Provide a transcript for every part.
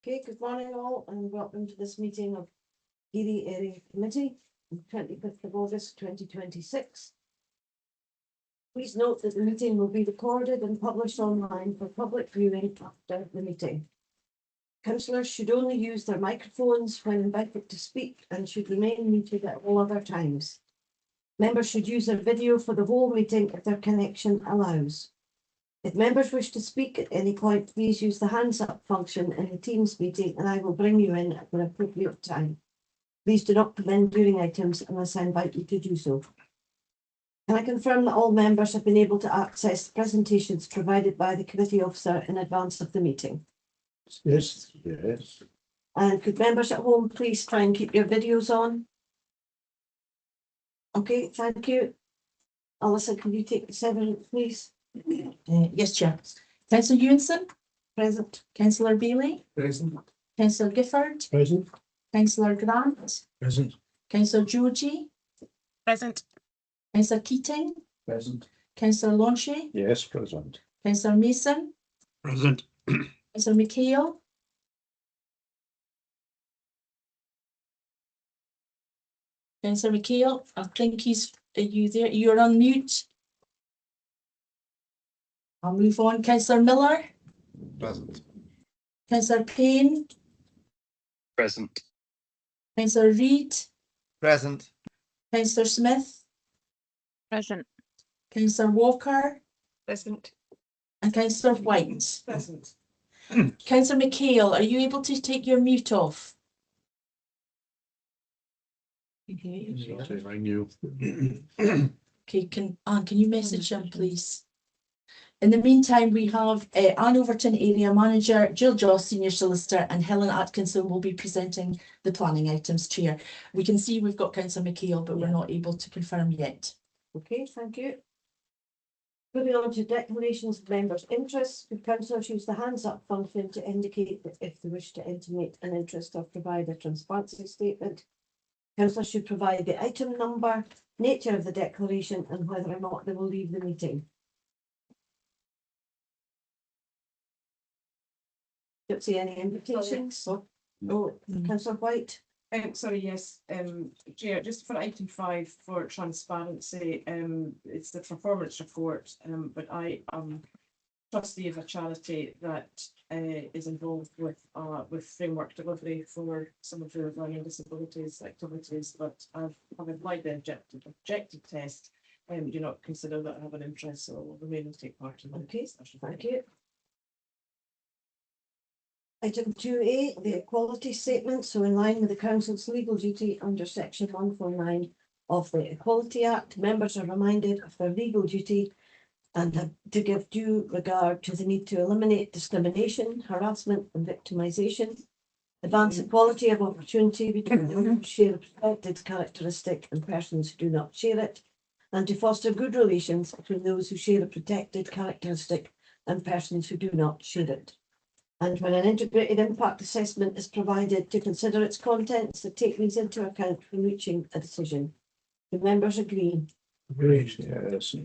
Okay, good morning all and welcome to this meeting of Erie Area Committee on 25th of August 2026. Please note that the meeting will be recorded and published online for public viewing after the meeting. Councillors should only use their microphones when invited to speak and should remain muted at all other times. Members should use their video for the whole meeting if their connection allows. If members wish to speak at any point, please use the hands up function in the Teams meeting and I will bring you in at an appropriate time. Please do not come in during items unless I invite you to do so. Can I confirm that all members have been able to access the presentations provided by the committee officer in advance of the meeting? Yes. And could members at home please try and keep your videos on? Okay, thank you. Alison, can you take the 7, please? Yes, Chair. Councillor Ewanson, Present. Councillor Bailey, Present. Councillor Gifford, Present. Councillor Grant, Present. Councillor Georgie, Present. Councillor Keating, Present. Councillor Launchy, Yes, present. Councillor Mason, Present. Councillor McHale, Councillor McHale, I think are you there? You're on mute. I'll move on. Councillor Miller, Present. Councillor Payne, Present. Councillor Reid, Present. Councillor Smith, Present. Councillor Walker, Present. and Councillor White. Present. Councillor McHale, are you able to take your mute off? I knew. Okay, can you message him, please? In the meantime, we have Anne Overton, Area Manager, Jill Joss, Senior Solicitor, and Helen Atkinson will be presenting the planning items, Chair. We can see we've got Councillor McHale, but we're not able to confirm yet. Okay, thank you. Moving on to declarations of members' interests, could councillors use the hands up function to indicate that if they wish to intimate an interest or provide a transparency statement. Councillors should provide the item number, nature of the declaration, and whether or not they will leave the meeting. Don't see any invitations. Oh, Councillor White. Sorry, yes, Chair, just for item 5 for transparency, it's the performance report, but I am trustee of a charity that is involved with framework delivery for some of the learning disabilities activities, but I've applied the objective test and do not consider that I have an interest, so I will remain and take part in that. Okay, thank you. Item 2A, the equality statement. So in line with the council's legal duty under section 149 of the Equality Act, members are reminded of their legal duty and have to give due regard to the need to eliminate discrimination, harassment and victimisation, advance equality of opportunity between those who share a protected characteristic and persons who do not share it, and to foster good relations between those who share a protected characteristic and persons who do not share it. And when an integrated impact assessment is provided, to consider its contents and take these into account when reaching a decision. Do members agree? Agreed. Yes.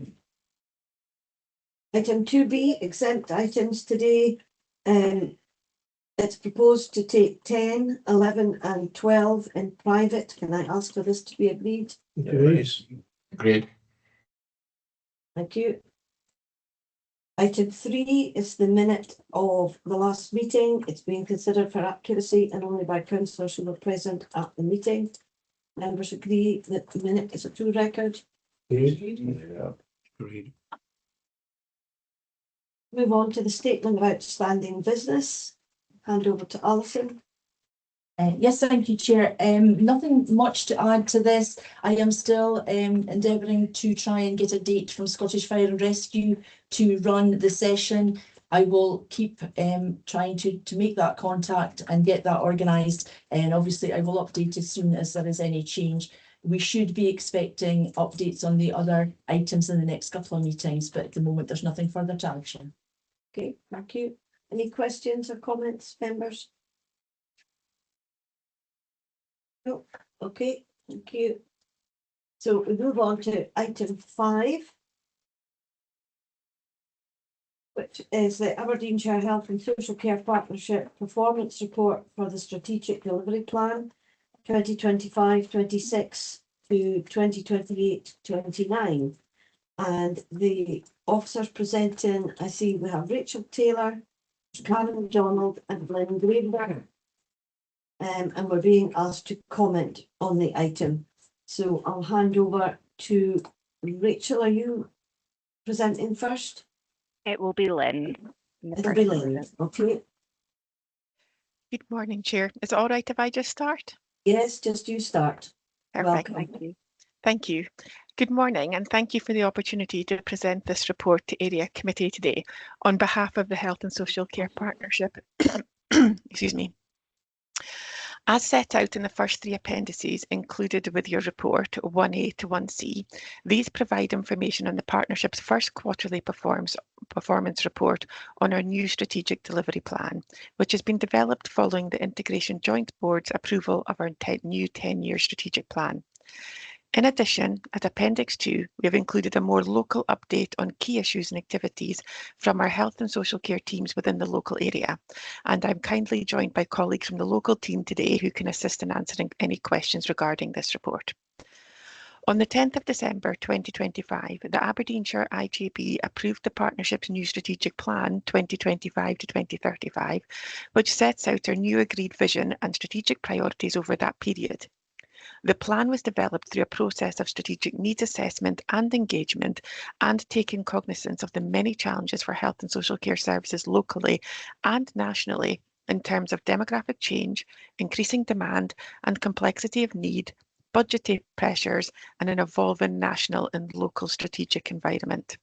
Item 2B, exempt items today. It's proposed to take 10, 11 and 12 in private. Can I ask for this to be agreed? Agreed. Thank you. Item 3 is the minute of the last meeting. It's being considered for accuracy and only by councillors who were present at the meeting. Members agree that the minute is a true record. Yeah. Agreed. Move on to the statement of outstanding business. Hand over to Alison. Yes, thank you, Chair. Nothing much to add to this. I am still endeavouring to try and get a date from Scottish Fire and Rescue to run the session. I will keep trying to make that contact and get that organised, and obviously I will update as soon as there is any change. We should be expecting updates on the other items in the next couple of meetings, but at the moment there's nothing further to action. Okay, thank you. Any questions or comments, members? No. Okay, thank you. So we move on to item 5. which is the Aberdeenshire Health and Social Care Partnership Performance Report for the Strategic Delivery Plan 2025-26 to 2028-29. And the officers presenting, I see we have Rachel Taylor, Karen MacDonald and Lynn Greenberg. And we're being asked to comment on the item. So I'll hand over to Rachel. Are you presenting first? It will be Lynn. It'll be Lynn, okay? Good morning, Chair. Is it all right if I just start? Yes, just you start. Perfect, Welcome. thank you. Thank you. Good morning, and thank you for the opportunity to present this report to Area Committee today on behalf of the Health and Social Care Partnership. Excuse me. As set out in the first three appendices included with your report, 1A to 1C, these provide information on the partnership's first quarterly performance report on our new strategic delivery plan, which has been developed following the Integration Joint Board's approval of our new 10-year strategic plan. In addition, at Appendix 2, we have included a more local update on key issues and activities from our health and social care teams within the local area. And I'm kindly joined by colleagues from the local team today who can assist in answering any questions regarding this report. On the 10th of December 2025, the Aberdeenshire IGB approved the partnership's new strategic plan 2025 to 2035, which sets out our new agreed vision and strategic priorities over that period. The plan was developed through a process of strategic needs assessment and engagement, and taking cognizance of the many challenges for health and social care services locally and nationally in terms of demographic change, increasing demand and complexity of need, budgetary pressures, and an evolving national and local strategic environment.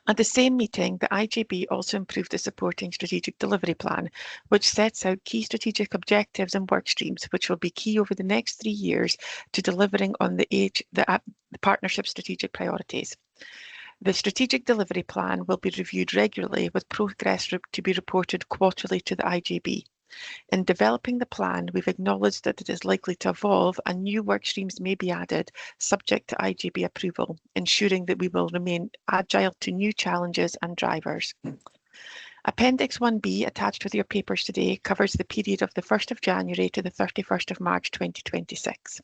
At the same meeting, the IGB also improved the supporting strategic delivery plan, which sets out key strategic objectives and work streams, which will be key over the next 3 years to delivering on the partnership strategic priorities. The strategic delivery plan will be reviewed regularly with progress to be reported quarterly to the IGB. In developing the plan, we've acknowledged that it is likely to evolve and new work streams may be added subject to IGB approval, ensuring that we will remain agile to new challenges and drivers. Appendix 1B attached with your papers today covers the period of the 1st of January to the 31st of March 2026.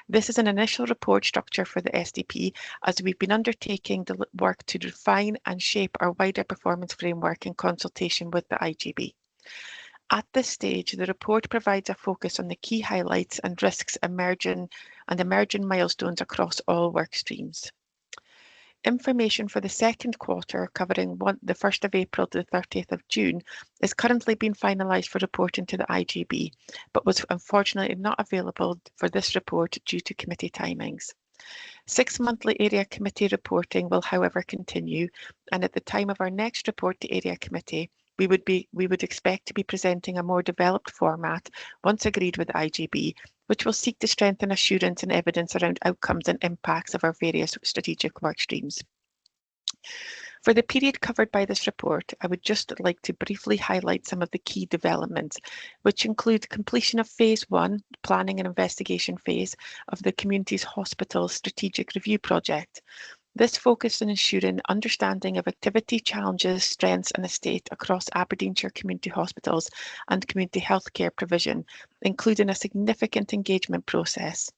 This is an initial report structure for the SDP as we've been undertaking the work to refine and shape our wider performance framework in consultation with the IGB. At this stage, the report provides a focus on the key highlights and risks emerging milestones across all work streams. Information for the second quarter, covering the 1st of April to the 30th of June, is currently being finalised for reporting to the IGB, but was unfortunately not available for this report due to committee timings. 6-monthly Area Committee reporting will, however, continue, and at the time of our next report to Area Committee, we would expect to be presenting a more developed format once agreed with IGB, which will seek to strengthen assurance and evidence around outcomes and impacts of our various strategic work streams. For the period covered by this report, I would just like to briefly highlight some of the key developments, which include completion of Phase 1, planning and investigation phase, of the Communities Hospital Strategic Review Project. This focused on ensuring understanding of activity, challenges, strengths and estate across Aberdeenshire community hospitals and community healthcare provision, including a significant engagement process,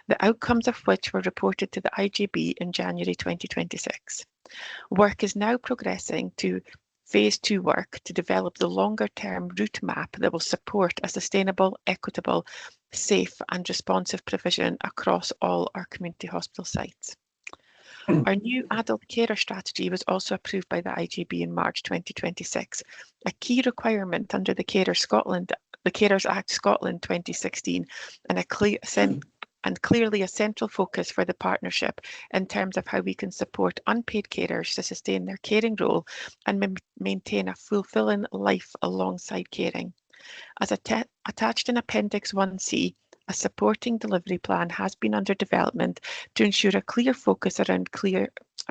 the outcomes of which were reported to the IGB in January 2026. Work is now progressing to Phase 2 work to develop the longer-term route map that will support a sustainable, equitable, safe and responsive provision across all our community hospital sites. Our new adult carer strategy was also approved by the IGB in March 2026, a key requirement under the Carers Act Scotland 2016, and clearly a central focus for the partnership in terms of how we can support unpaid carers to sustain their caring role and maintain a fulfilling life alongside caring. As attached in Appendix 1C, a supporting delivery plan has been under development to ensure a clear focus around clear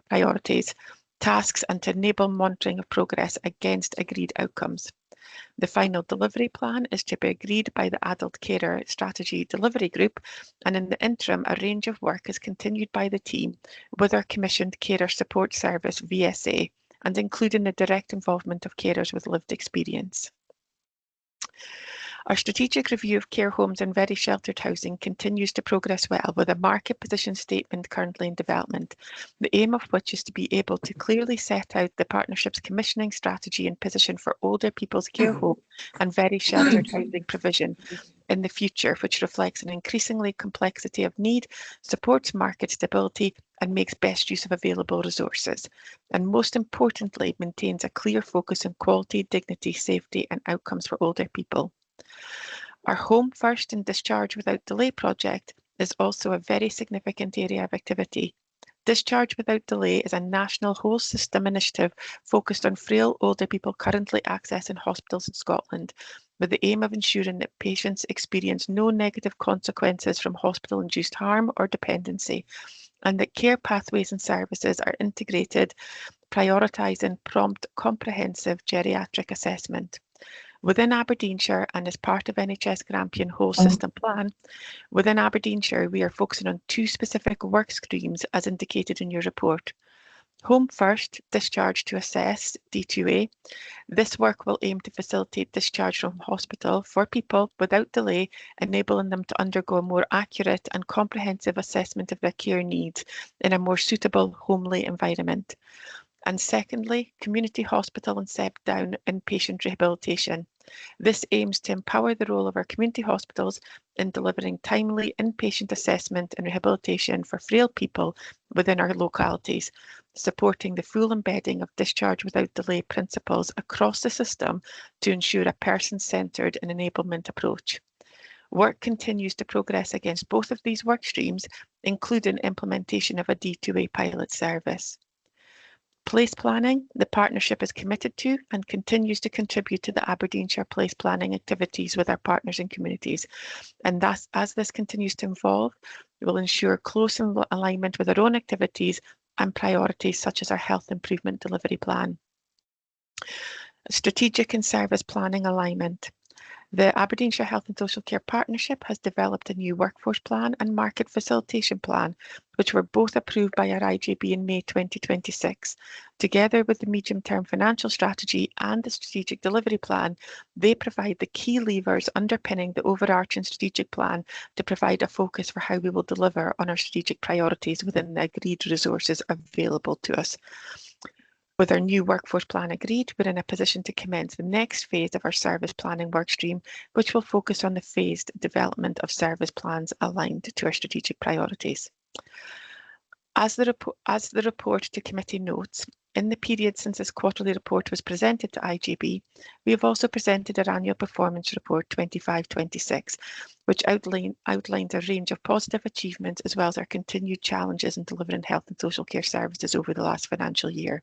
priorities, tasks, and to enable monitoring of progress against agreed outcomes. The final delivery plan is to be agreed by the Adult Carer Strategy Delivery Group, and in the interim, a range of work is continued by the team with our commissioned Carer Support Service, VSA, and including the direct involvement of carers with lived experience. Our strategic review of care homes and very sheltered housing continues to progress well, with a market position statement currently in development, the aim of which is to be able to clearly set out the partnership's commissioning strategy and position for older people's care home and very sheltered housing provision in the future, which reflects an increasingly complexity of need, supports market stability and makes best use of available resources, and most importantly, maintains a clear focus on quality, dignity, safety and outcomes for older people. Our Home First and Discharge Without Delay project is also a very significant area of activity. Discharge Without Delay is a national whole system initiative focused on frail older people currently accessing hospitals in Scotland, with the aim of ensuring that patients experience no negative consequences from hospital-induced harm or dependency, and that care pathways and services are integrated, prioritising prompt, comprehensive geriatric assessment. Within Aberdeenshire and as part of NHS Grampian Whole System Plan, within Aberdeenshire we are focusing on two specific work streams as indicated in your report. Home First, Discharge to Assess, D2A. This work will aim to facilitate discharge from hospital for people without delay, enabling them to undergo a more accurate and comprehensive assessment of their care needs in a more suitable homely environment. And secondly, community hospital and step-down inpatient rehabilitation. This aims to empower the role of our community hospitals in delivering timely inpatient assessment and rehabilitation for frail people within our localities, supporting the full embedding of discharge without delay principles across the system to ensure a person-centred and enablement approach. Work continues to progress against both of these work streams, including implementation of a D2A pilot service. Place planning, the partnership is committed to and continues to contribute to the Aberdeenshire place planning activities with our partners and communities. And thus, as this continues to evolve, we will ensure close alignment with our own activities and priorities such as our health improvement delivery plan. Strategic and service planning alignment. The Aberdeenshire Health and Social Care Partnership has developed a new workforce plan and market facilitation plan, which were both approved by our IJB in May 2026. Together with the medium-term financial strategy and the strategic delivery plan, they provide the key levers underpinning the overarching strategic plan to provide a focus for how we will deliver on our strategic priorities within the agreed resources available to us. With our new workforce plan agreed, we're in a position to commence the next phase of our service planning workstream, which will focus on the phased development of service plans aligned to our strategic priorities. As the report to committee notes, in the period since this quarterly report was presented to IJB, we have also presented our annual performance report 25-26, which outlines a range of positive achievements as well as our continued challenges in delivering health and social care services over the last financial year.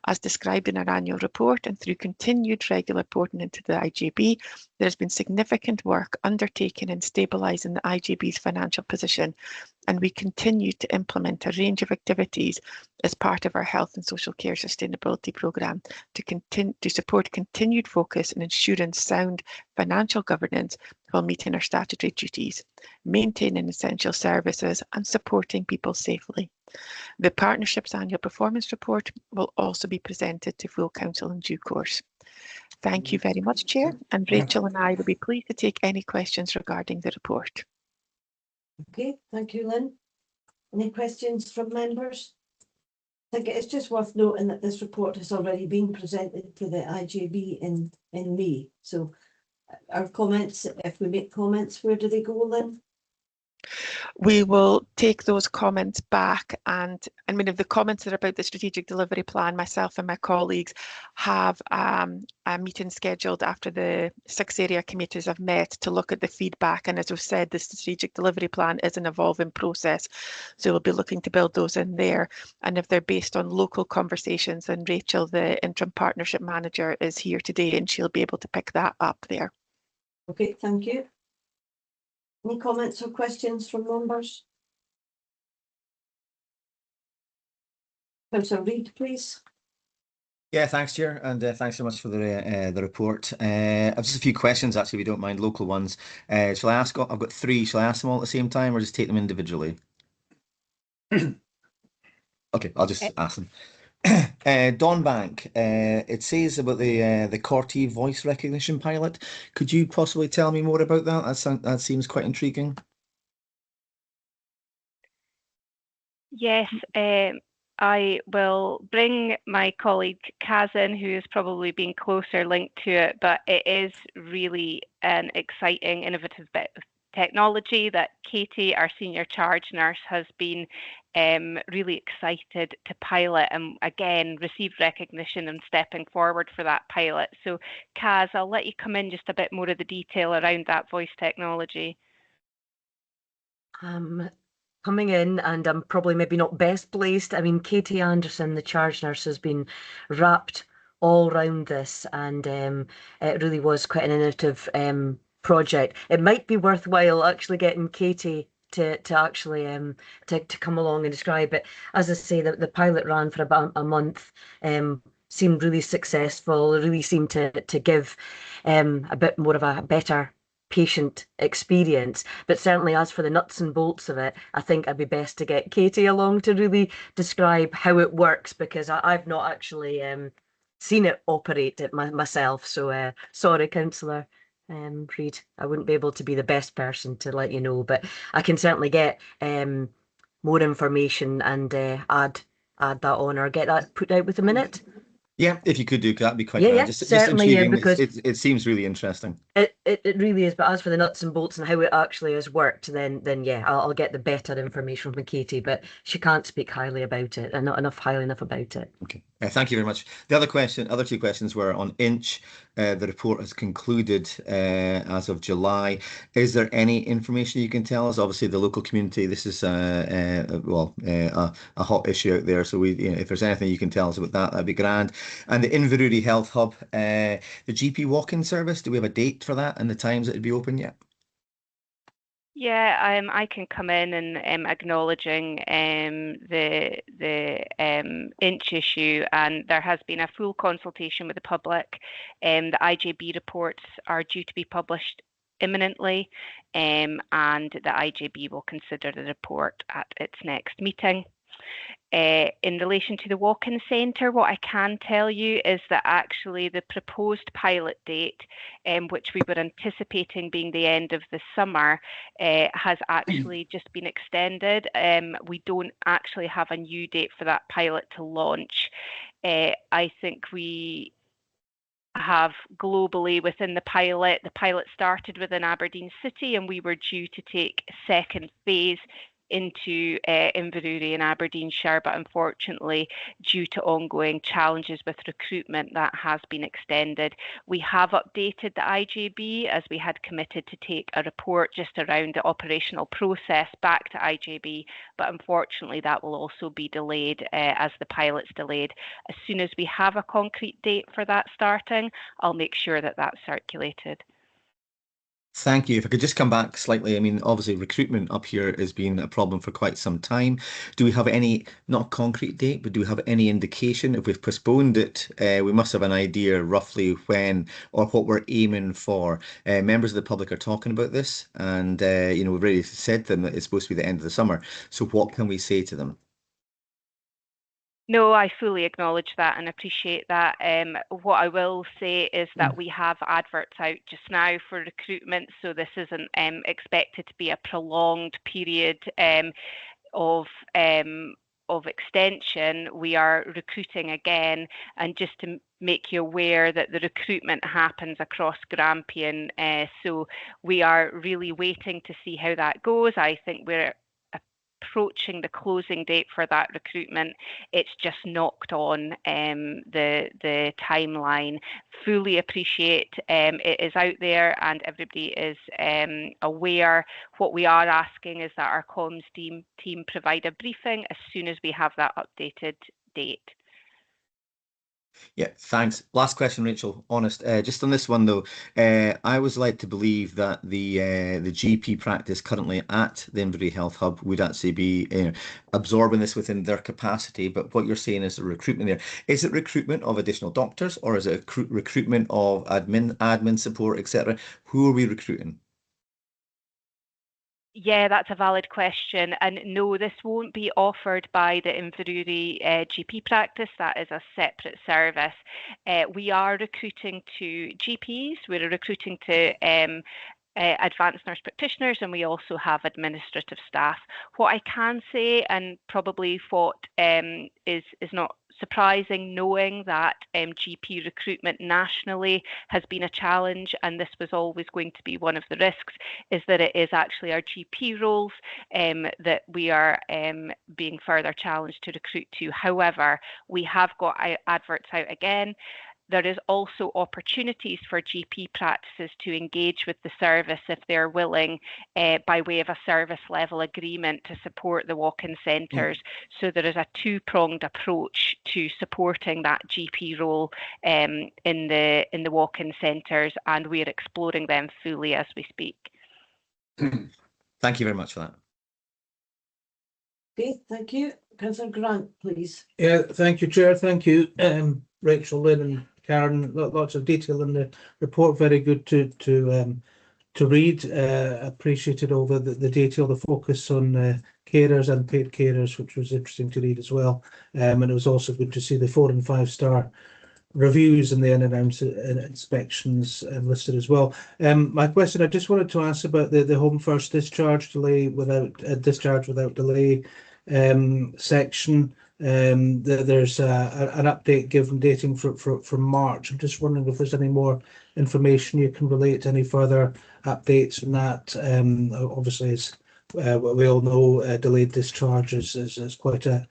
As described in our annual report and through continued regular reporting into the IJB, there has been significant work undertaken in stabilising the IJB's financial position, and we continue to implement a range of activities as part of our health and social care sustainability programme to support continued focus on ensuring sound financial governance while meeting our statutory duties, maintaining essential services and supporting people safely. The partnership's annual performance report will also be presented to full council in due course. Thank you very much, Chair, and Rachel and I will be pleased to take any questions regarding the report. Okay, thank you, Lynn. Any questions from members? I think it's just worth noting that this report has already been presented to the IJB in May. So our comments, if we make comments, where do they go, Lynn? We will take those comments back, and I mean, if the comments that are about the strategic delivery plan, myself and my colleagues have a meeting scheduled after the 6 area committees have met to look at the feedback. And as we've said, the strategic delivery plan is an evolving process, so we'll be looking to build those in there. And if they're based on local conversations, then Rachel, the interim partnership manager, is here today and she'll be able to pick that up there. Okay, thank you. Any comments or questions from members? Councillor Reid, please. Yeah, thanks, Chair, and thanks so much for the report. I've just a few questions, actually, if you don't mind, local ones. Shall I ask? I've got three. Shall I ask them all at the same time, or just take them individually? Okay, I'll just ask them. Dawn Bank, it says about the Corti voice recognition pilot. Could you possibly tell me more about that? That seems quite intriguing. Yes, I will bring my colleague Kaz in, who has probably been closer linked to it, but it is really an exciting, innovative bit of technology that Katie, our senior charge nurse, has been really excited to pilot and again received recognition and stepping forward for that pilot. So Kaz, I'll let you come in just a bit more of the detail around that voice technology. Coming in, and I'm probably maybe not best placed. I mean, Katie Anderson, the charge nurse, has been wrapped all round this, and it really was quite an innovative project. It might be worthwhile actually getting Katie to actually to come along and describe it. As I say, the pilot ran for about a month, seemed really successful, really seemed to give a bit more of a better patient experience. But certainly as for the nuts and bolts of it, I think it'd be best to get Katie along to really describe how it works, because I've not actually seen it operate it myself. So sorry, Councillor Reid, I wouldn't be able to be the best person to let you know, but I can certainly get more information and add that on, or get that put out with a minute. Yeah, if you could do, that'd be quite Yeah, grand. yeah, Just certainly, yeah, intriguing. because it seems really interesting. It really is. But as for the nuts and bolts and how it actually has worked, then yeah, I'll get the better information from Katie, but she can't speak highly about it, and not highly enough about it. Okay, thank you very much. The other two questions were on Inch. The report has concluded as of July. Is there any information you can tell us? Obviously, the local community, this is a hot issue out there. So if there's anything you can tell us about that, that'd be grand. And the Inverurie Health Hub, the GP walk-in service, do we have a date for that and the times that it'd be open yet? Yeah, I can come in and acknowledging the Inch issue, and there has been a full consultation with the public. The IJB reports are due to be published imminently, and the IJB will consider the report at its next meeting. In relation to the walk-in centre, what I can tell you is that actually the proposed pilot date, which we were anticipating being the end of the summer, has actually just been extended. We don't actually have a new date for that pilot to launch. I think we have globally within the pilot started within Aberdeen City, and we were due to take a second phase into Inverurie in Aberdeenshire, but unfortunately, due to ongoing challenges with recruitment, that has been extended. We have updated the IJB as we had committed to take a report just around the operational process back to IJB, but unfortunately, that will also be delayed as the pilot's delayed. As soon as we have a concrete date for that starting, I'll make sure that that's circulated. Thank you. If I could just come back slightly, I mean, obviously recruitment up here has been a problem for quite some time. Do we have any, not a concrete date, but do we have any indication if we've postponed it? We must have an idea roughly when or what we're aiming for. Members of the public are talking about this, and we've already said to them that it's supposed to be the end of the summer. So what can we say to them? No, I fully acknowledge that and appreciate that. What I will say is that we have adverts out just now for recruitment, so this isn't expected to be a prolonged period of extension. We are recruiting again, and just to make you aware that the recruitment happens across Grampian, so we are really waiting to see how that goes. I think we're approaching the closing date for that recruitment. It's just knocked on the timeline. Fully appreciate it is out there and everybody is aware. What we are asking is that our comms team provide a briefing as soon as we have that updated date. Yeah, thanks. Last question, Rachel. Honest, just on this one though, I was led to believe that the GP practice currently at the Inverurie Health Hub would actually be absorbing this within their capacity. But what you're saying is the recruitment there. Is it recruitment of additional doctors, or is it recruitment of admin support, etc.? Who are we recruiting? Yeah, that's a valid question. And no, this won't be offered by the Inverurie GP practice. That is a separate service. We are recruiting to GPs. We're recruiting to advanced nurse practitioners, and we also have administrative staff. What I can say, and probably what is not surprising, knowing that GP recruitment nationally has been a challenge, and this was always going to be one of the risks, is that it is actually our GP roles that we are being further challenged to recruit to. However, we have got adverts out again. There is also opportunities for GP practices to engage with the service if they're willing, by way of a service level agreement, to support the walk-in centres. So there is a two-pronged approach to supporting that GP role in the walk-in centres, and we're exploring them fully as we speak. Thank you very much for that. Okay, thank you. Councillor Grant, please. Yeah, thank you, Chair. Thank you, Rachel, Lynn and Karen. Lots of detail in the report. Very good to read. Appreciated all the detail, the focus on carers and paid carers, which was interesting to read as well. And it was also good to see the 4- and 5-star reviews and the in-and-out inspections listed as well. My question, I just wanted to ask about the home first discharge delay without discharge without delay section. There's an update given dating from March. I'm just wondering if there's any more information you can relate to, any further updates on that. Obviously, as we all know, delayed discharge is quite a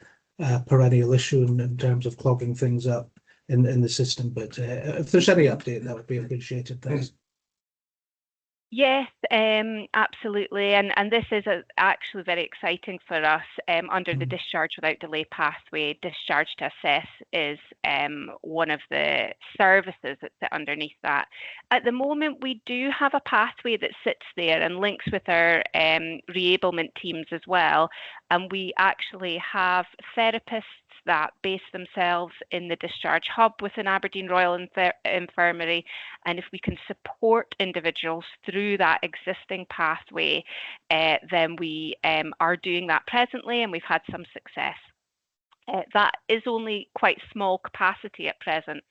perennial issue in terms of clogging things up in the system. But if there's any update, that would be appreciated. Thanks. Yes, absolutely. And this is actually very exciting for us. Under the discharge without delay pathway, discharge to assess is one of the services that sit underneath that. At the moment, we do have a pathway that sits there and links with our reablement teams as well. And we actually have therapists that base themselves in the discharge hub within Aberdeen Royal Infirmary. And if we can support individuals through that existing pathway, then we are doing that presently, and we've had some success. That is only quite small capacity at present.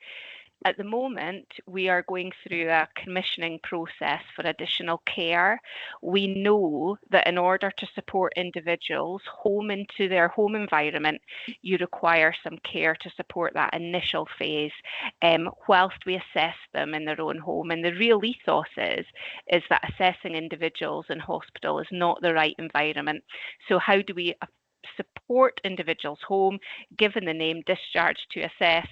At the moment, we are going through a commissioning process for additional care. We know that in order to support individuals home into their home environment, you require some care to support that initial phase whilst we assess them in their own home. And the real ethos is that assessing individuals in hospital is not the right environment. So how do we support individuals home, given the name discharge to assess,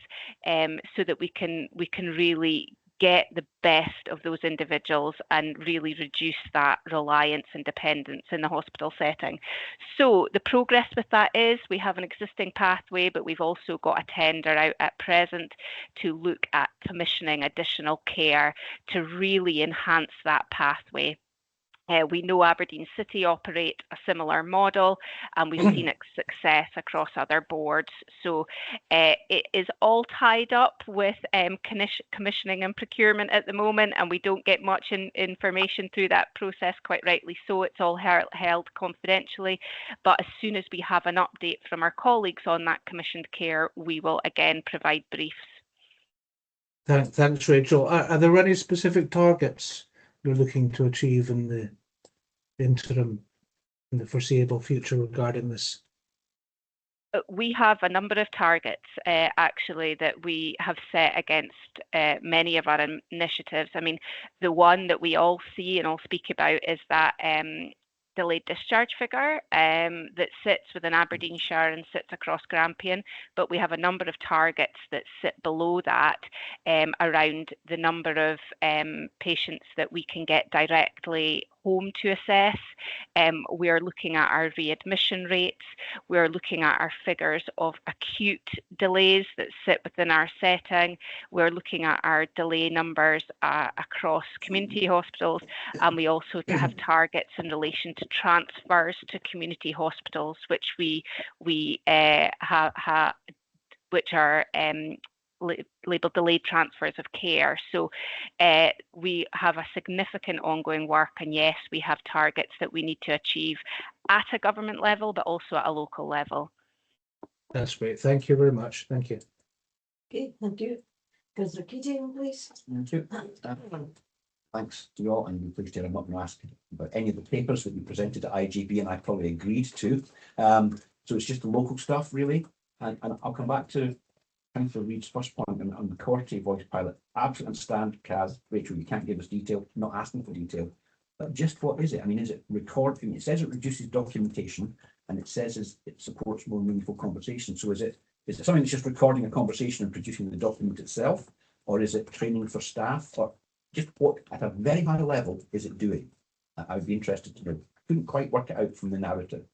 so that we can really get the best of those individuals and really reduce that reliance and dependence in the hospital setting. So the progress with that is we have an existing pathway, but we've also got a tender out at present to look at commissioning additional care to really enhance that pathway. We know Aberdeen City operate a similar model, and we've seen its success across other boards. So it is all tied up with commissioning and procurement at the moment, and we don't get much information through that process, quite rightly so. It's all held confidentially. But as soon as we have an update from our colleagues on that commissioned care, we will again provide briefs. Thanks, Rachel. Are there any specific targets you're looking to achieve in the interim, in the foreseeable future regarding this? We have a number of targets actually that we have set against many of our initiatives. I mean, the one that we all see and all speak about is that delayed discharge figure that sits within Aberdeenshire and sits across Grampian, but we have a number of targets that sit below that around the number of patients that we can get directly home to assess. We are looking at our readmission rates. We're looking at our figures of acute delays that sit within our setting. We're looking at our delay numbers across community hospitals, and we also have targets in relation to transfers to community hospitals, which we have, which are labelled delayed transfers of care. So we have a significant ongoing work, and yes, we have targets that we need to achieve at a government level, but also at a local level. That's great. Thank you very much. Thank you. Okay, thank you. Councillor Keating, please. Thank you. Thanks to you all, and please, Chair, I'm not going to ask about any of the papers that you presented at IGB, and I probably agreed to. So it's just the local stuff, really. And I'll come back to Councillor Reid's first point on the Corte voice pilot. Absolutely understand, Kaz, Rachel, you can't give us detail, not asking for detail. But just what is it? I mean, is it recording? It says it reduces documentation, and it says it supports more meaningful conversation. So is it something that's just recording a conversation and producing the document itself? Or is it training for staff? Or just what, at a very high level, is it doing? I would be interested to know. Couldn't quite work it out from the narrative.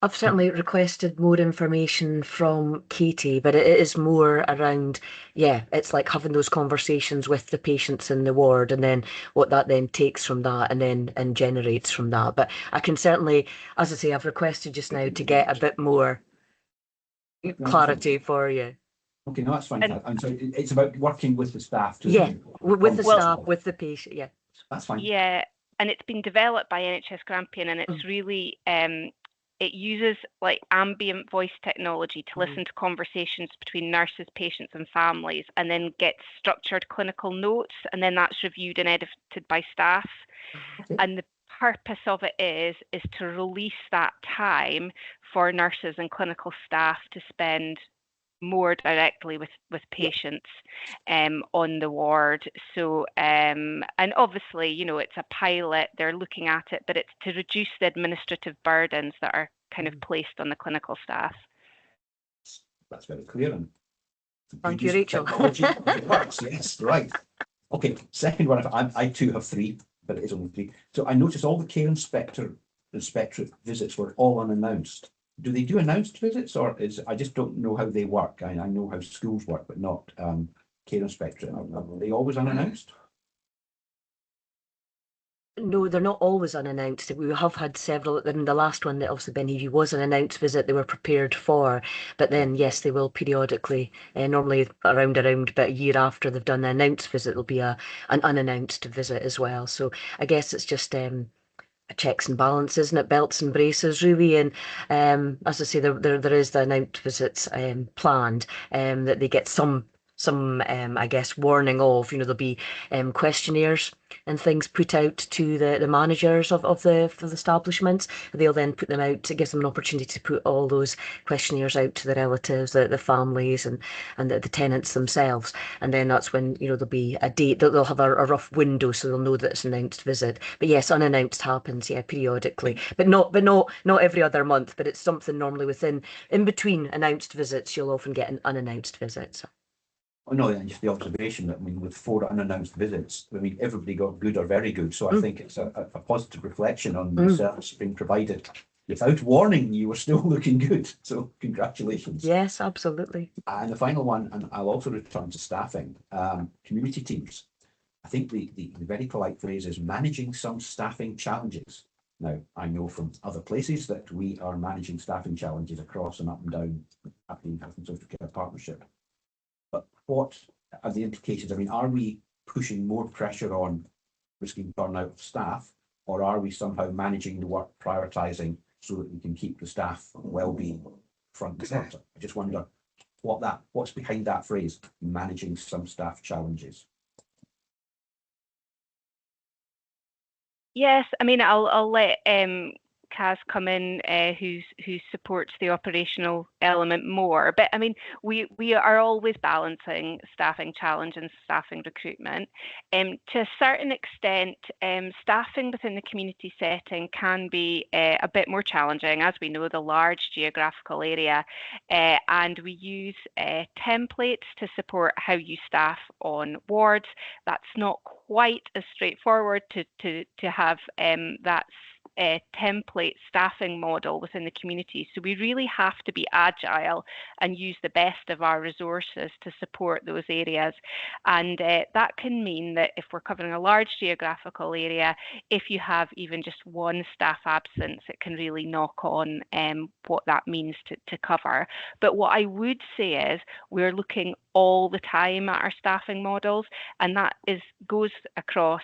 I've certainly requested more information from Katie, but it is more around, yeah, it's like having those conversations with the patients in the ward, and then what that then takes from that and generates from that. But I can certainly, as I say, I've requested just now to get a bit more clarity for you. Okay, no, that's fine. And so it's about working with the staff too. Yeah, with the staff, with the patient, yeah. That's fine. Yeah, and it's been developed by NHS Grampian, and it's really it uses like ambient voice technology to listen to conversations between nurses, patients and families, and then get structured clinical notes, and then that's reviewed and edited by staff. Okay. And the purpose of it is to release that time for nurses and clinical staff to spend more directly with patients on the ward. So and obviously, you know, it's a pilot, they're looking at it, but it's to reduce the administrative burdens that are kind of placed on the clinical staff. That's very clear. And thank you, Rachel. It works, yes, right. Okay, second one, I too have three, but it is only three. So I noticed all the care inspectorate visits were all unannounced. Do they do announced visits, or I just don't know how they work? I know how schools work, but not care inspectorate. Are they always unannounced? No, they're not always unannounced. We have had several. In the last one that obviously Ben Heavey was an announced visit, they were prepared for. But then, yes, they will periodically, normally around about a year after they've done the announced visit, there'll be an unannounced visit as well. So I guess it's just checks and balances, isn't it? Belts and braces, really. And as I say, there is the announced visits planned, that they get some I guess warning of, you know, there'll be questionnaires and things put out to the managers of the establishments. They'll then put them out. It gives them an opportunity to put all those questionnaires out to the relatives, the families and the tenants themselves. And then that's when, you know, there'll be a date, they'll have a rough window, so they'll know that it's an announced visit. But yes, unannounced happens, yeah, periodically, but not every other month. But it's something normally in between announced visits, you'll often get an unannounced visit. So. Oh, no, and just the observation that, I mean, with 4 unannounced visits, I mean, everybody got good or very good. So I think it's a positive reflection on the service being provided. Without warning, you were still looking good. So congratulations. Yes, absolutely. And the final one, and I'll also return to staffing, community teams. I think the very polite phrase is managing some staffing challenges. Now, I know from other places that we are managing staffing challenges across and up and down Aberdeen Health and Social Care Partnership. But what are the implications? I mean, are we pushing more pressure on risking burnout of staff, or are we somehow managing the work, prioritising so that we can keep the staff well-being front and centre? I just wonder what's behind that phrase, managing some staff challenges. Yes, I mean, I'll let Kaz come in, who supports the operational element more. But I mean, we are always balancing staffing challenge and staffing recruitment. To a certain extent, staffing within the community setting can be a bit more challenging, as we know the large geographical area, and we use templates to support how you staff on wards. That's not quite as straightforward to have that template staffing model within the community. So we really have to be agile and use the best of our resources to support those areas. And that can mean that if we're covering a large geographical area, if you have even just one staff absence, it can really knock on what that means to cover. But what I would say is we're looking all the time at our staffing models, and that goes across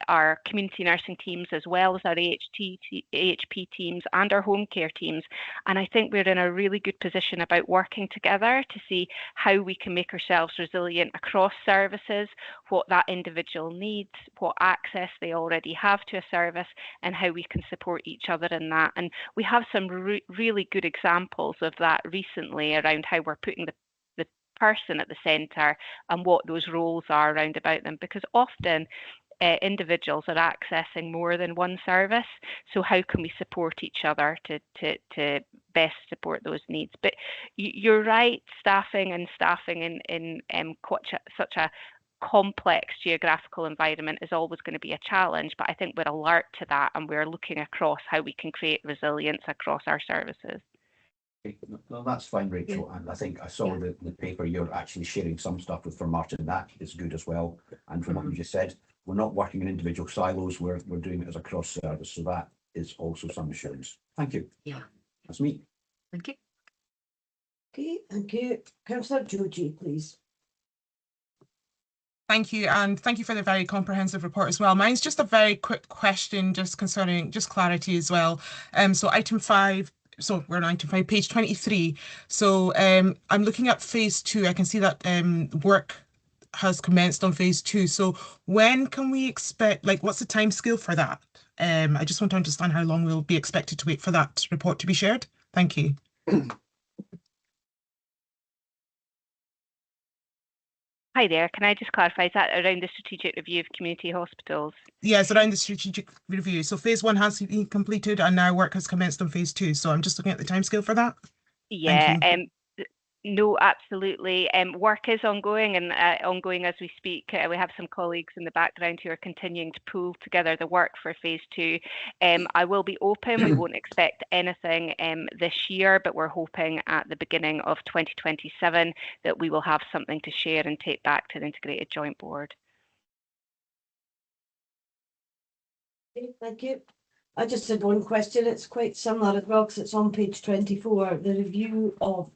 our community nursing teams as well as our AHP teams and our home care teams. And I think we're in a really good position about working together to see how we can make ourselves resilient across services, what that individual needs, what access they already have to a service, and how we can support each other in that. And we have some really good examples of that recently around how we're putting the person at the centre and what those roles are around about them, because often individuals are accessing more than one service. So how can we support each other to best support those needs? But you're right, staffing in such a complex geographical environment is always going to be a challenge, but I think we're alert to that and we're looking across how we can create resilience across our services. No, that's fine, Rachel. And I think I saw the paper, you're actually sharing some stuff with for Martin. That is good as well. And from what you just said, we're not working in individual silos, we're doing it as a cross service. So that is also some assurance. Thank you. Yeah. That's me. Thank you. Okay, thank you. Councillor Joji, please. Thank you, and thank you for the very comprehensive report as well. Mine's just a very quick question, just concerning clarity as well. So item 5. So we're on item 5, page 23. So I'm looking at phase 2. I can see that work has commenced on phase 2. So when can we expect, like, what's the time scale for that? I just want to understand how long we'll be expected to wait for that report to be shared. Thank you. Hi there, can I just clarify, is that around the strategic review of community hospitals? Yes, around the strategic review. So phase 1 has been completed and now work has commenced on phase 2. So I'm just looking at the timescale for that. Yeah, no, absolutely. Work is ongoing and ongoing as we speak. We have some colleagues in the background who are continuing to pull together the work for phase 2. I will be open. We won't expect anything this year, but we're hoping at the beginning of 2027 that we will have something to share and take back to the Integrated Joint Board. Okay, thank you. I just had one question. It's quite similar as well because it's on page 24. The review of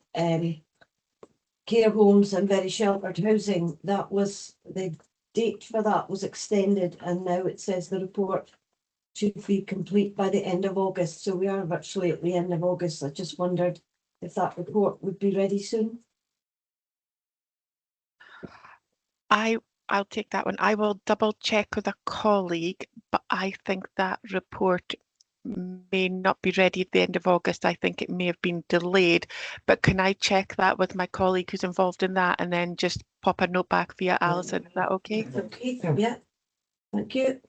care homes and very sheltered housing, that was the date for that was extended, and now it says the report should be complete by the end of August. So we are virtually at the end of August. I just wondered if that report would be ready soon. I'll take that one. I will double check with a colleague, but I think that report may not be ready at the end of August. I think it may have been delayed, but can I check that with my colleague who's involved in that and then just pop a note back via Alison? Is that okay? Okay, yeah. Thank you.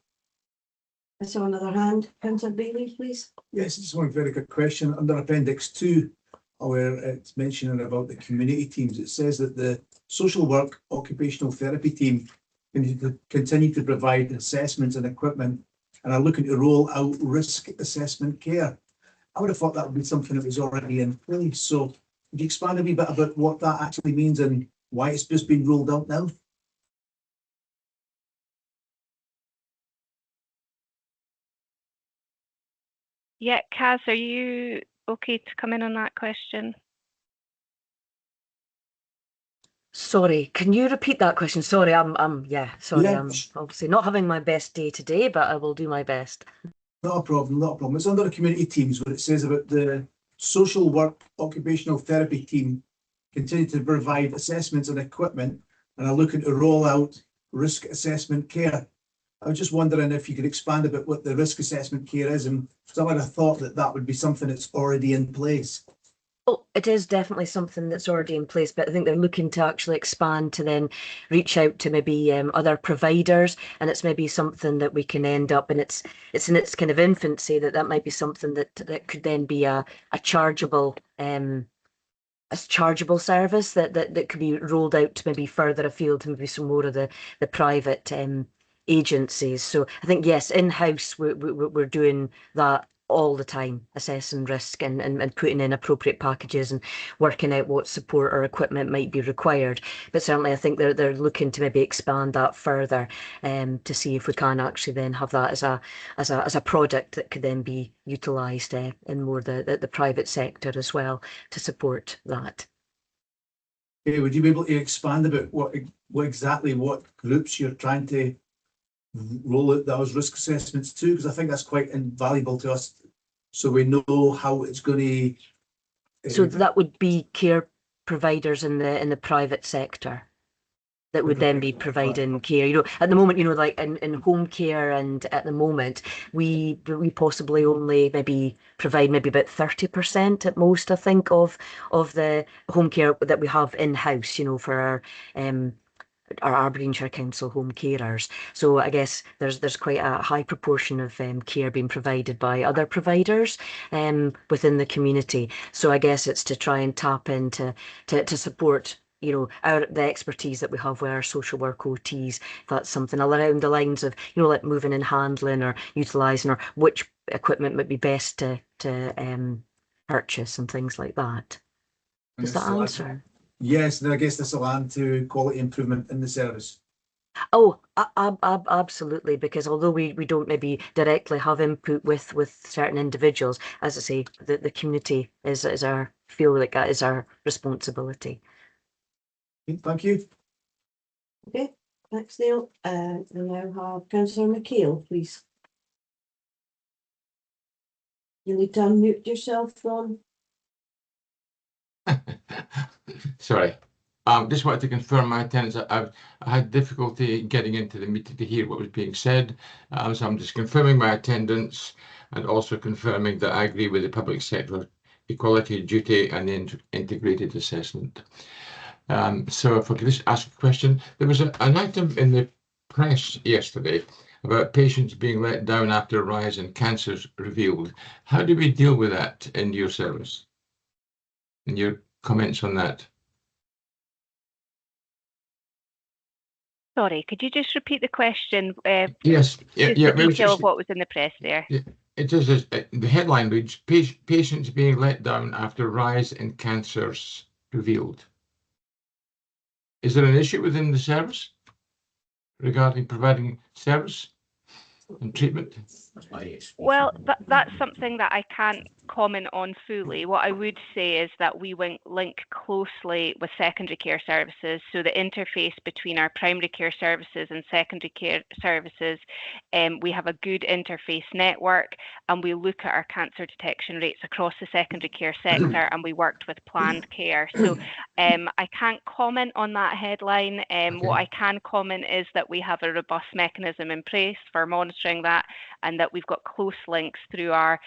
I saw another hand. Councillor Bailey, please. Yes, this is one very good question. Under Appendix 2, where it's mentioning about the community teams, it says that the social work occupational therapy team can continue to provide assessments and equipment and are looking to roll out risk assessment care. I would have thought that would be something that was already in place. So would you expand a wee bit about what that actually means and why it's just been rolled out now? Yeah, Kaz, are you okay to come in on that question? Sorry, can you repeat that question? Sorry, I'm obviously not having my best day today, but I will do my best. Not a problem, not a problem. It's under the community teams where it says about the social work occupational therapy team continue to provide assessments and equipment and are looking to roll out risk assessment care. I was just wondering if you could expand a bit what the risk assessment care is, and so I would have thought that that would be something that's already in place. Well, it is definitely something that's already in place, but I think they're looking to actually expand to then reach out to maybe other providers, and it's maybe something that we can end up, and it's in its kind of infancy, that might be something that could then be a chargeable chargeable service that could be rolled out to maybe further afield to maybe some more of the private agencies. So I think, yes, in-house we're doing that all the time, assessing risk and putting in appropriate packages and working out what support or equipment might be required. But certainly I think they're looking to maybe expand that further to see if we can actually then have that as a product that could then be utilised in more the private sector as well to support that. Okay, would you be able to expand about what groups you're trying to roll out those risk assessments to? Because I think that's quite invaluable to us, so we know how it's going to. So that would be care providers in the private sector that would then be providing care. You know, at the moment, you know, like in home care, and at the moment we possibly only maybe provide maybe about 30% at most, I think, of the home care that we have in-house, you know, for our Aberdeenshire Council home carers. So I guess there's quite a high proportion of care being provided by other providers within the community. So I guess it's to try and tap into to support, you know, the expertise that we have with our social work OTs. That's something around the lines of, you know, like moving and handling or utilising, or which equipment might be best to purchase and things like that. Does that answer? Yes, and I guess this will add to quality improvement in the service. Oh, absolutely, because although we don't maybe directly have input with certain individuals, as I say, the community is our, feel like that is our responsibility. Thank you. Okay, thanks, Neil. We now have Councillor McHale, please. You need to unmute yourself, Ron. Sorry. Just wanted to confirm my attendance. I had difficulty getting into the meeting to hear what was being said. So I'm just confirming my attendance and also confirming that I agree with the public sector equality duty and the integrated assessment. So if I could just ask a question, there was an item in the press yesterday about patients being let down after a rise in cancers revealed. How do we deal with that in your service? And your comments on that? Sorry, could you just repeat the question? Yes. The detail of what was in the press there. It is. The headline reads, patients being let down after rise in cancers revealed. Is there an issue within the service regarding providing service and treatment? Well, that's something that I can't comment on fully. What I would say is that we link closely with secondary care services. So the interface between our primary care services and secondary care services, we have a good interface network, and we look at our cancer detection rates across the secondary care sector, and we worked with planned care. So I can't comment on that headline. What I can comment is that we have a robust mechanism in place for monitoring that, and that we've got close links through our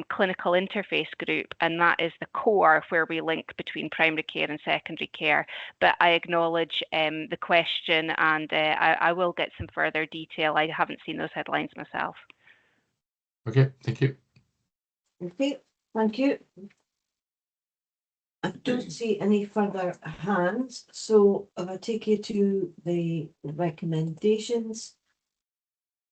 clinical interface group, and that is the core where we link between primary care and secondary care. But I acknowledge the question, and I will get some further detail. I haven't seen those headlines myself. Okay, thank you. Okay, thank you. I don't see any further hands, so if I take you to the recommendations,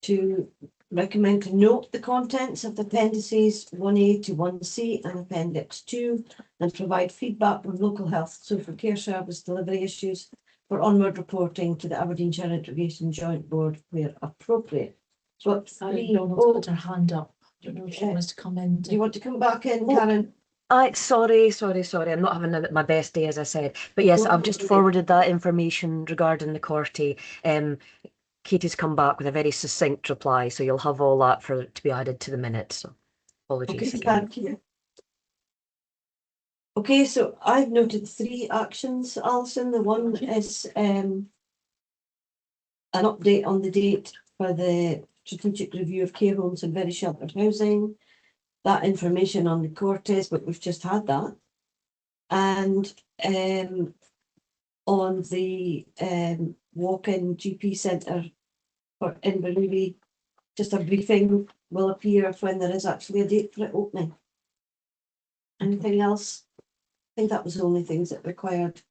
to recommend to note the contents of the appendices 1A to 1C and Appendix 2, and provide feedback on local health social care service delivery issues for onward reporting to the Aberdeenshire Integration Joint Board where appropriate. So put her hand up. I don't know if she wants to come in. Do you want to come back in, Karen? Sorry. I'm not having my best day, as I said. But yes, I've just forwarded that information regarding the Corte. Katie's come back with a very succinct reply, so you'll have all that to be added to the minutes. So apologies again. Thank you. Okay, so I've noted 3 actions, Alison. The one is an update on the date for the strategic review of care homes and very sheltered housing. That information on the Cortes, but we've just had that. And on the walk-in GP centre for Inverleigh, just a briefing will appear of when there is actually a date for it opening. Anything else? think that was the only things that required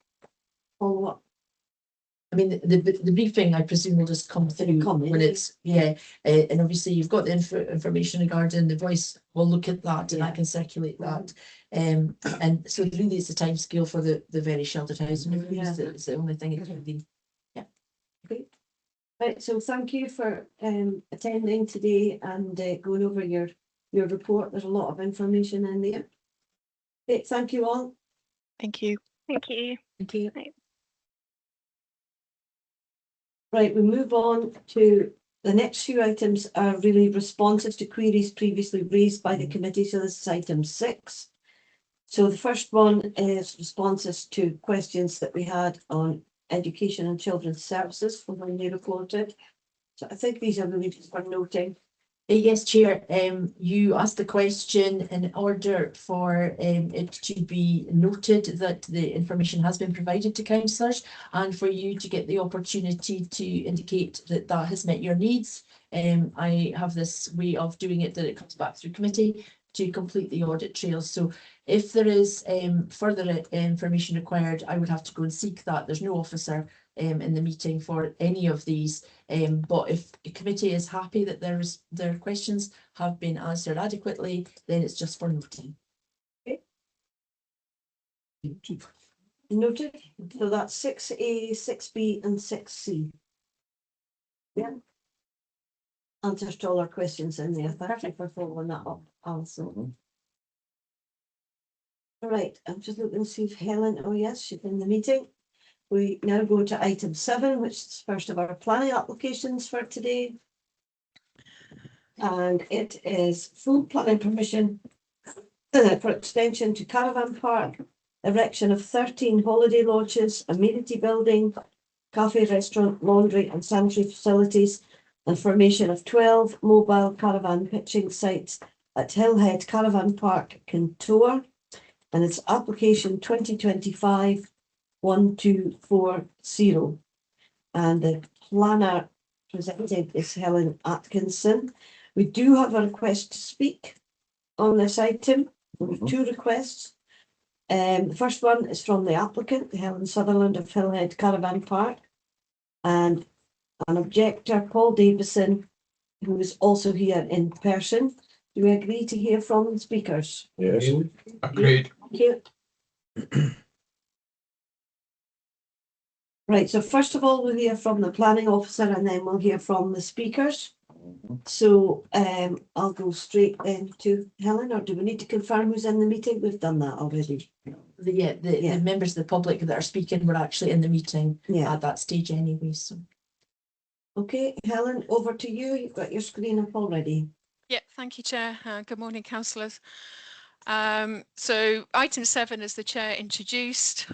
follow-up. I mean, the briefing, I presume, will just come through when it's, and obviously you've got the information regarding the voice. We'll look at that and I can circulate that. And so really it's the time scale for the very sheltered housing. It's the only thing it can be. Yeah. Okay. Right, so thank you for attending today and going over your report. There's a lot of information in there. Okay, thank you all. Thank you. Thank you. Thank you. Right, we move on to the next few items are really responses to queries previously raised by the committee. So this is item 6. So the first one is responses to questions that we had on education and children's services from when they reported. So I think these are really just for noting. Yes, Chair. You asked the question in order for it to be noted that the information has been provided to councillors and for you to get the opportunity to indicate that that has met your needs. I have this way of doing it that it comes back through committee to complete the audit trail. So if there is further information required, I would have to go and seek that. There's no officer in the meeting for any of these. But if the committee is happy that their questions have been answered adequately, then it's just for noting. Okay. Noted. So that's 6A, 6B and 6C. Yeah. Answers to all our questions in there. Thank you for following that up, Alison. All right, I'm just looking to see if Helen, oh yes, she's in the meeting. We now go to item 7, which is first of our planning applications for today. And it is full planning permission for extension to caravan park, erection of 13 holiday lodges, amenity building, cafe, restaurant, laundry and sanitary facilities, and formation of 12 mobile caravan pitching sites at Hillhead Caravan Park, Kintour. And it's application 2025-1240. And the planner presented is Helen Atkinson. We do have a request to speak on this item. We have 2 requests. The first one is from the applicant, Helen Sutherland of Hillhead Caravan Park, and an objector, Paul Davison, who is also here in person. Do we agree to hear from the speakers? Yes. Agreed. Thank you. Right, so first of all, we'll hear from the planning officer and then we'll hear from the speakers. So I'll go straight then to Helen, or do we need to confirm who's in the meeting? We've done that already. The members of the public that are speaking were actually in the meeting at that stage anyway. So. Okay, Helen, over to you. You've got your screen up already. Yeah, thank you, Chair. Good morning, councillors. So item 7, as the Chair introduced,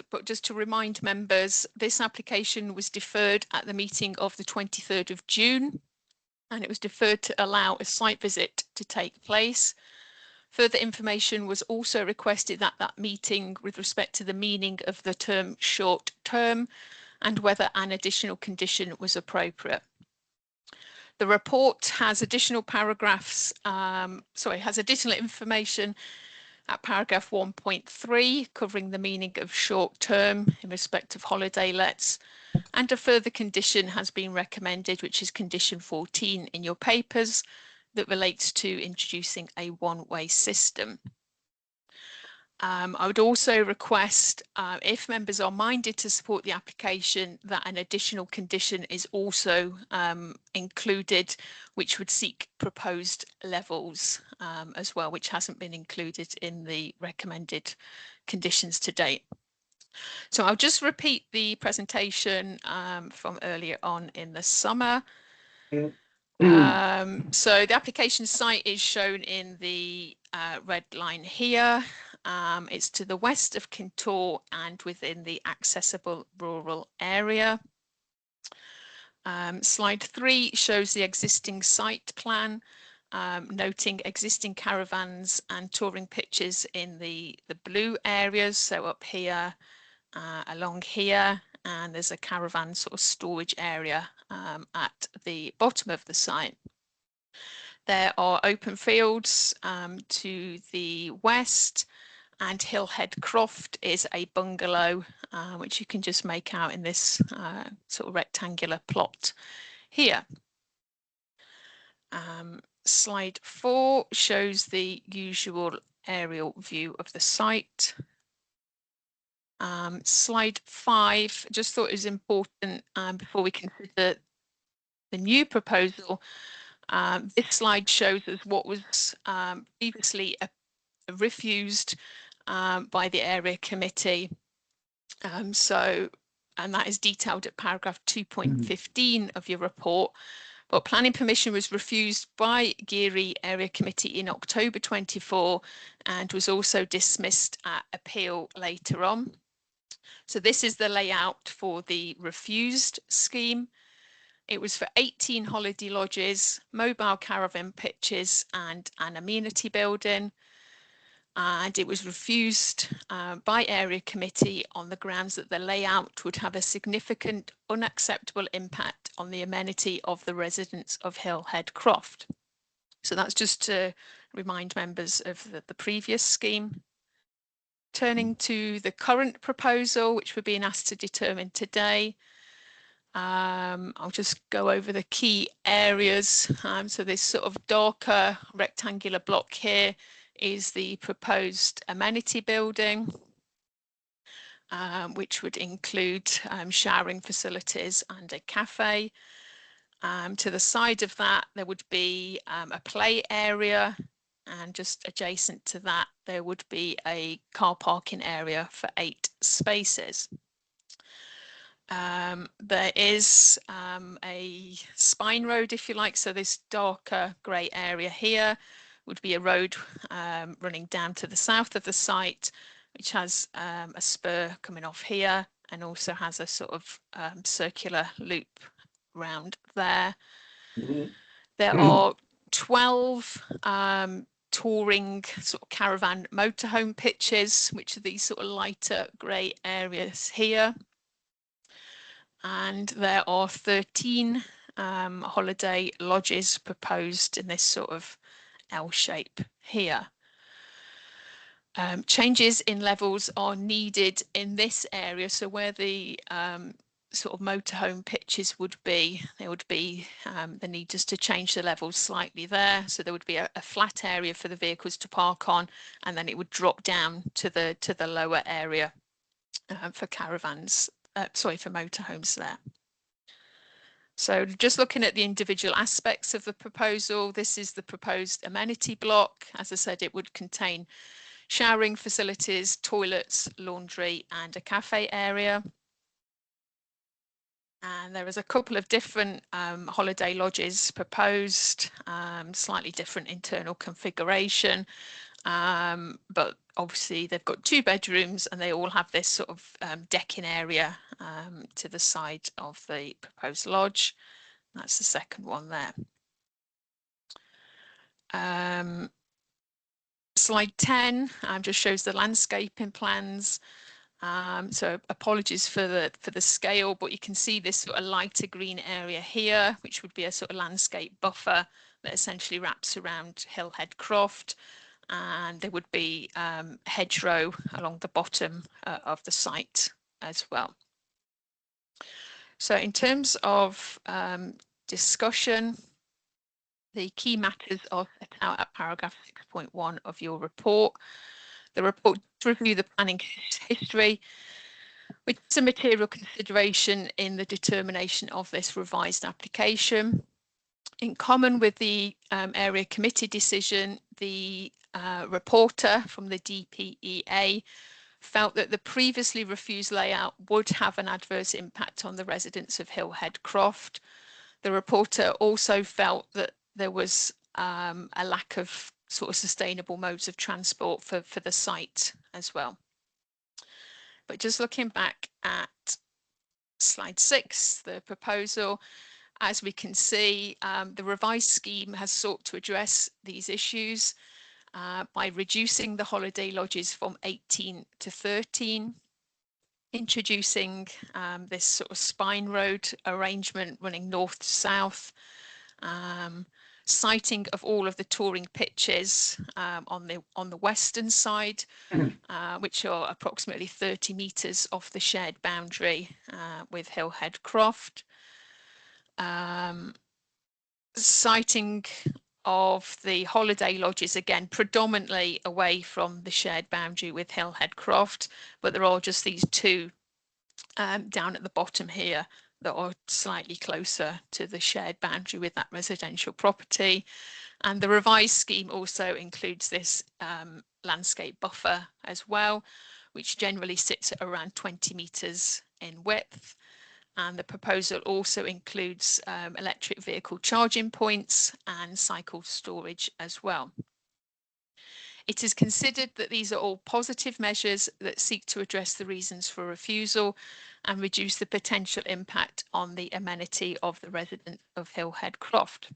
but just to remind members, this application was deferred at the meeting of the 23rd of June, and it was deferred to allow a site visit to take place. Further information was also requested at that meeting with respect to the meaning of the term short term and whether an additional condition was appropriate. The report has additional paragraphs, has additional information at paragraph 1.3 covering the meaning of short term in respect of holiday lets, and a further condition has been recommended, which is condition 14 in your papers, that relates to introducing a one-way system. I would also request, if members are minded to support the application, that an additional condition is also included, which would seek proposed levels as well, which hasn't been included in the recommended conditions to date. So I'll just repeat the presentation from earlier on in the summer. So the application site is shown in the red line here. It's to the west of Kintour and within the accessible rural area. Slide 3 shows the existing site plan, noting existing caravans and touring pitches in the blue areas. So up here, along here, and there's a caravan sort of storage area at the bottom of the site. There are open fields to the west, and Hillhead Croft is a bungalow, which you can just make out in this sort of rectangular plot here. Slide 4 shows the usual aerial view of the site. Slide 5, just thought it was important before we consider the new proposal. This slide shows us what was previously refused by the area committee. And that is detailed at paragraph 2.15 of your report. But planning permission was refused by Geary Area Committee in October 24 and was also dismissed at appeal later on. So this is the layout for the refused scheme. It was for 18 holiday lodges, mobile caravan pitches and an amenity building. And it was refused by Area Committee on the grounds that the layout would have a significant unacceptable impact on the amenity of the residents of Hillhead Croft. So that's just to remind members of the previous scheme. Turning to the current proposal, which we're being asked to determine today, I'll just go over the key areas. So this sort of darker rectangular block here is the proposed amenity building, which would include showering facilities and a cafe. To the side of that, there would be a play area, and just adjacent to that, there would be a car parking area for 8 spaces. There is a spine road, if you like, so this darker grey area here would be a road running down to the south of the site, which has a spur coming off here and also has a sort of circular loop round there. There are 12 touring sort of caravan motorhome pitches, which are these sort of lighter grey areas here. And there are 13 holiday lodges proposed in this sort of L shape here. Changes in levels are needed in this area. So where the sort of motorhome pitches would be, there would be the need just to change the levels slightly there. So there would be a flat area for the vehicles to park on, and then it would drop down to the lower area for caravans. Sorry, for motorhomes there. So just looking at the individual aspects of the proposal, this is the proposed amenity block. As I said, it would contain showering facilities, toilets, laundry, and a cafe area. And there is a couple of different holiday lodges proposed, slightly different internal configuration, but obviously they've got 2 bedrooms and they all have this sort of decking area to the side of the proposed lodge. That's the second one there. Slide 10 just shows the landscaping plans. So apologies for the scale, but you can see this sort of lighter green area here, which would be a sort of landscape buffer that essentially wraps around Hillhead Croft. And there would be hedgerow along the bottom of the site as well. So in terms of discussion, the key matters are set out at paragraph 6.1 of your report. The report review the planning history, which is a material consideration in the determination of this revised application. In common with the area committee decision, the reporter from the DPEA felt that the previously refused layout would have an adverse impact on the residents of Hillhead Croft. The reporter also felt that there was a lack of sort of sustainable modes of transport for the site as well. But just looking back at slide 6, the proposal, as we can see, the revised scheme has sought to address these issues by reducing the holiday lodges from 18 to 13, introducing this sort of spine road arrangement running north to south, siting of all of the touring pitches on the western side, which are approximately 30 metres off the shared boundary with Hillhead Croft. Siting of the holiday lodges, again predominantly away from the shared boundary with Hillhead Croft, but there are just these two down at the bottom here that are slightly closer to the shared boundary with that residential property. And the revised scheme also includes this landscape buffer as well, which generally sits at around 20 metres in width. And the proposal also includes electric vehicle charging points and cycle storage as well. It is considered that these are all positive measures that seek to address the reasons for refusal and reduce the potential impact on the amenity of the residents of Hillhead Croft.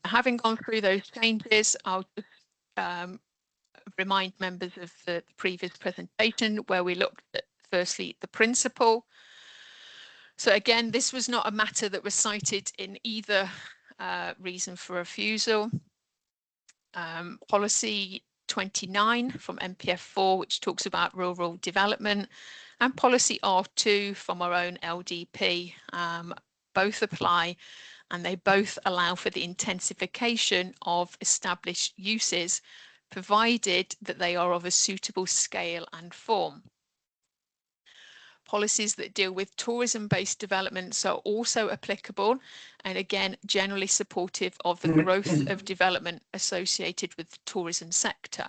Having gone through those changes, I'll just remind members of the previous presentation where we looked at firstly the principle. So again, this was not a matter that was cited in either reason for refusal. Policy 29 from MPF4, which talks about rural development, and policy R2 from our own LDP, both apply, and they both allow for the intensification of established uses, provided that they are of a suitable scale and form. Policies that deal with tourism-based developments are also applicable, and again generally supportive of the growth of development associated with the tourism sector.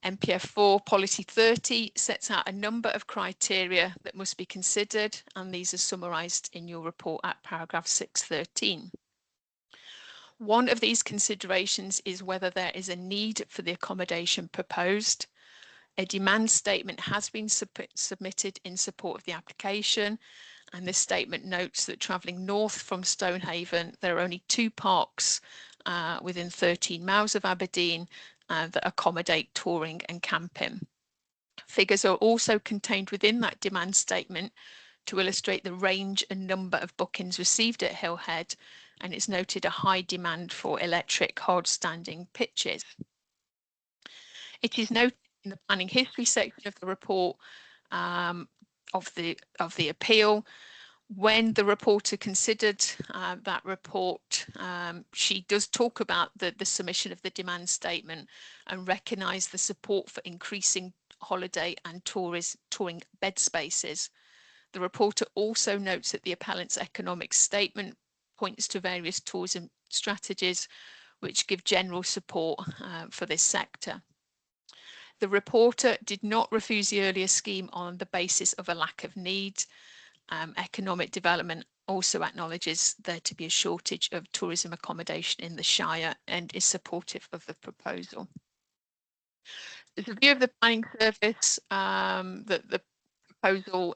MPF4 Policy 30 sets out a number of criteria that must be considered, and these are summarised in your report at paragraph 613. One of these considerations is whether there is a need for the accommodation proposed. A demand statement has been submitted in support of the application, and this statement notes that travelling north from Stonehaven, there are only 2 parks within 13 miles of Aberdeen that accommodate touring and camping. Figures are also contained within that demand statement to illustrate the range and number of bookings received at Hillhead, and it's noted a high demand for electric hard standing pitches. It is noted in the planning history section of the report of the appeal, when the reporter considered that report, she does talk about the submission of the demand statement and recognise the support for increasing holiday and touring bed spaces. The reporter also notes that the appellant's economic statement points to various tourism strategies which give general support for this sector. The reporter did not refuse the earlier scheme on the basis of a lack of need. Economic development also acknowledges there to be a shortage of tourism accommodation in the Shire and is supportive of the proposal. There's a view of the planning service that the proposal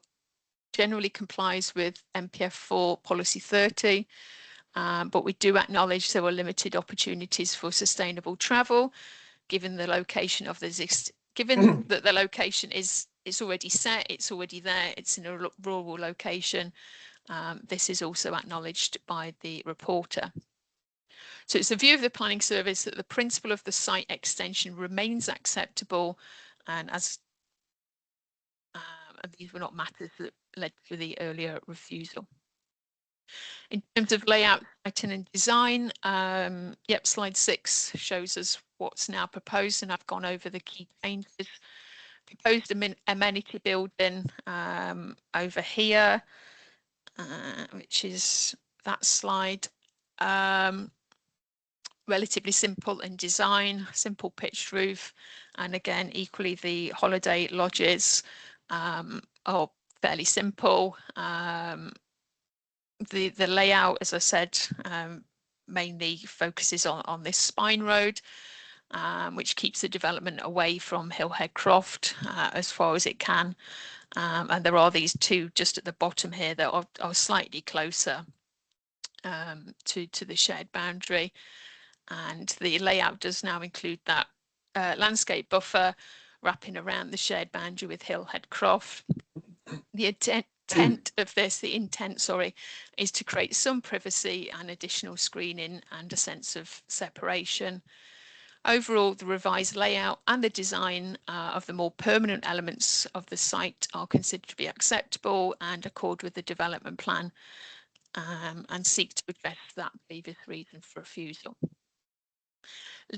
generally complies with MPF4 Policy 30, but we do acknowledge there were limited opportunities for sustainable travel, given the location of given that the location is already set, it's already there, it's in a rural location. This is also acknowledged by the reporter. So it's a view of the planning service that the principle of the site extension remains acceptable, and these were not matters that led to the earlier refusal. In terms of layout, lighting and design, yep, slide 6 shows us what's now proposed, and I've gone over the key changes. Proposed amenity building over here, which is that slide. Relatively simple in design, simple pitched roof, and again equally the holiday lodges are fairly simple. The layout, as I said, mainly focuses on this spine road, which keeps the development away from Hillhead Croft as far as it can. And there are these 2 just at the bottom here that are slightly closer to the shared boundary. And the layout does now include that landscape buffer wrapping around the shared boundary with Hillhead Croft. The intent of this, is to create some privacy and additional screening and a sense of separation. Overall, the revised layout and the design of the more permanent elements of the site are considered to be acceptable and accord with the development plan, and seek to address that previous reason for refusal.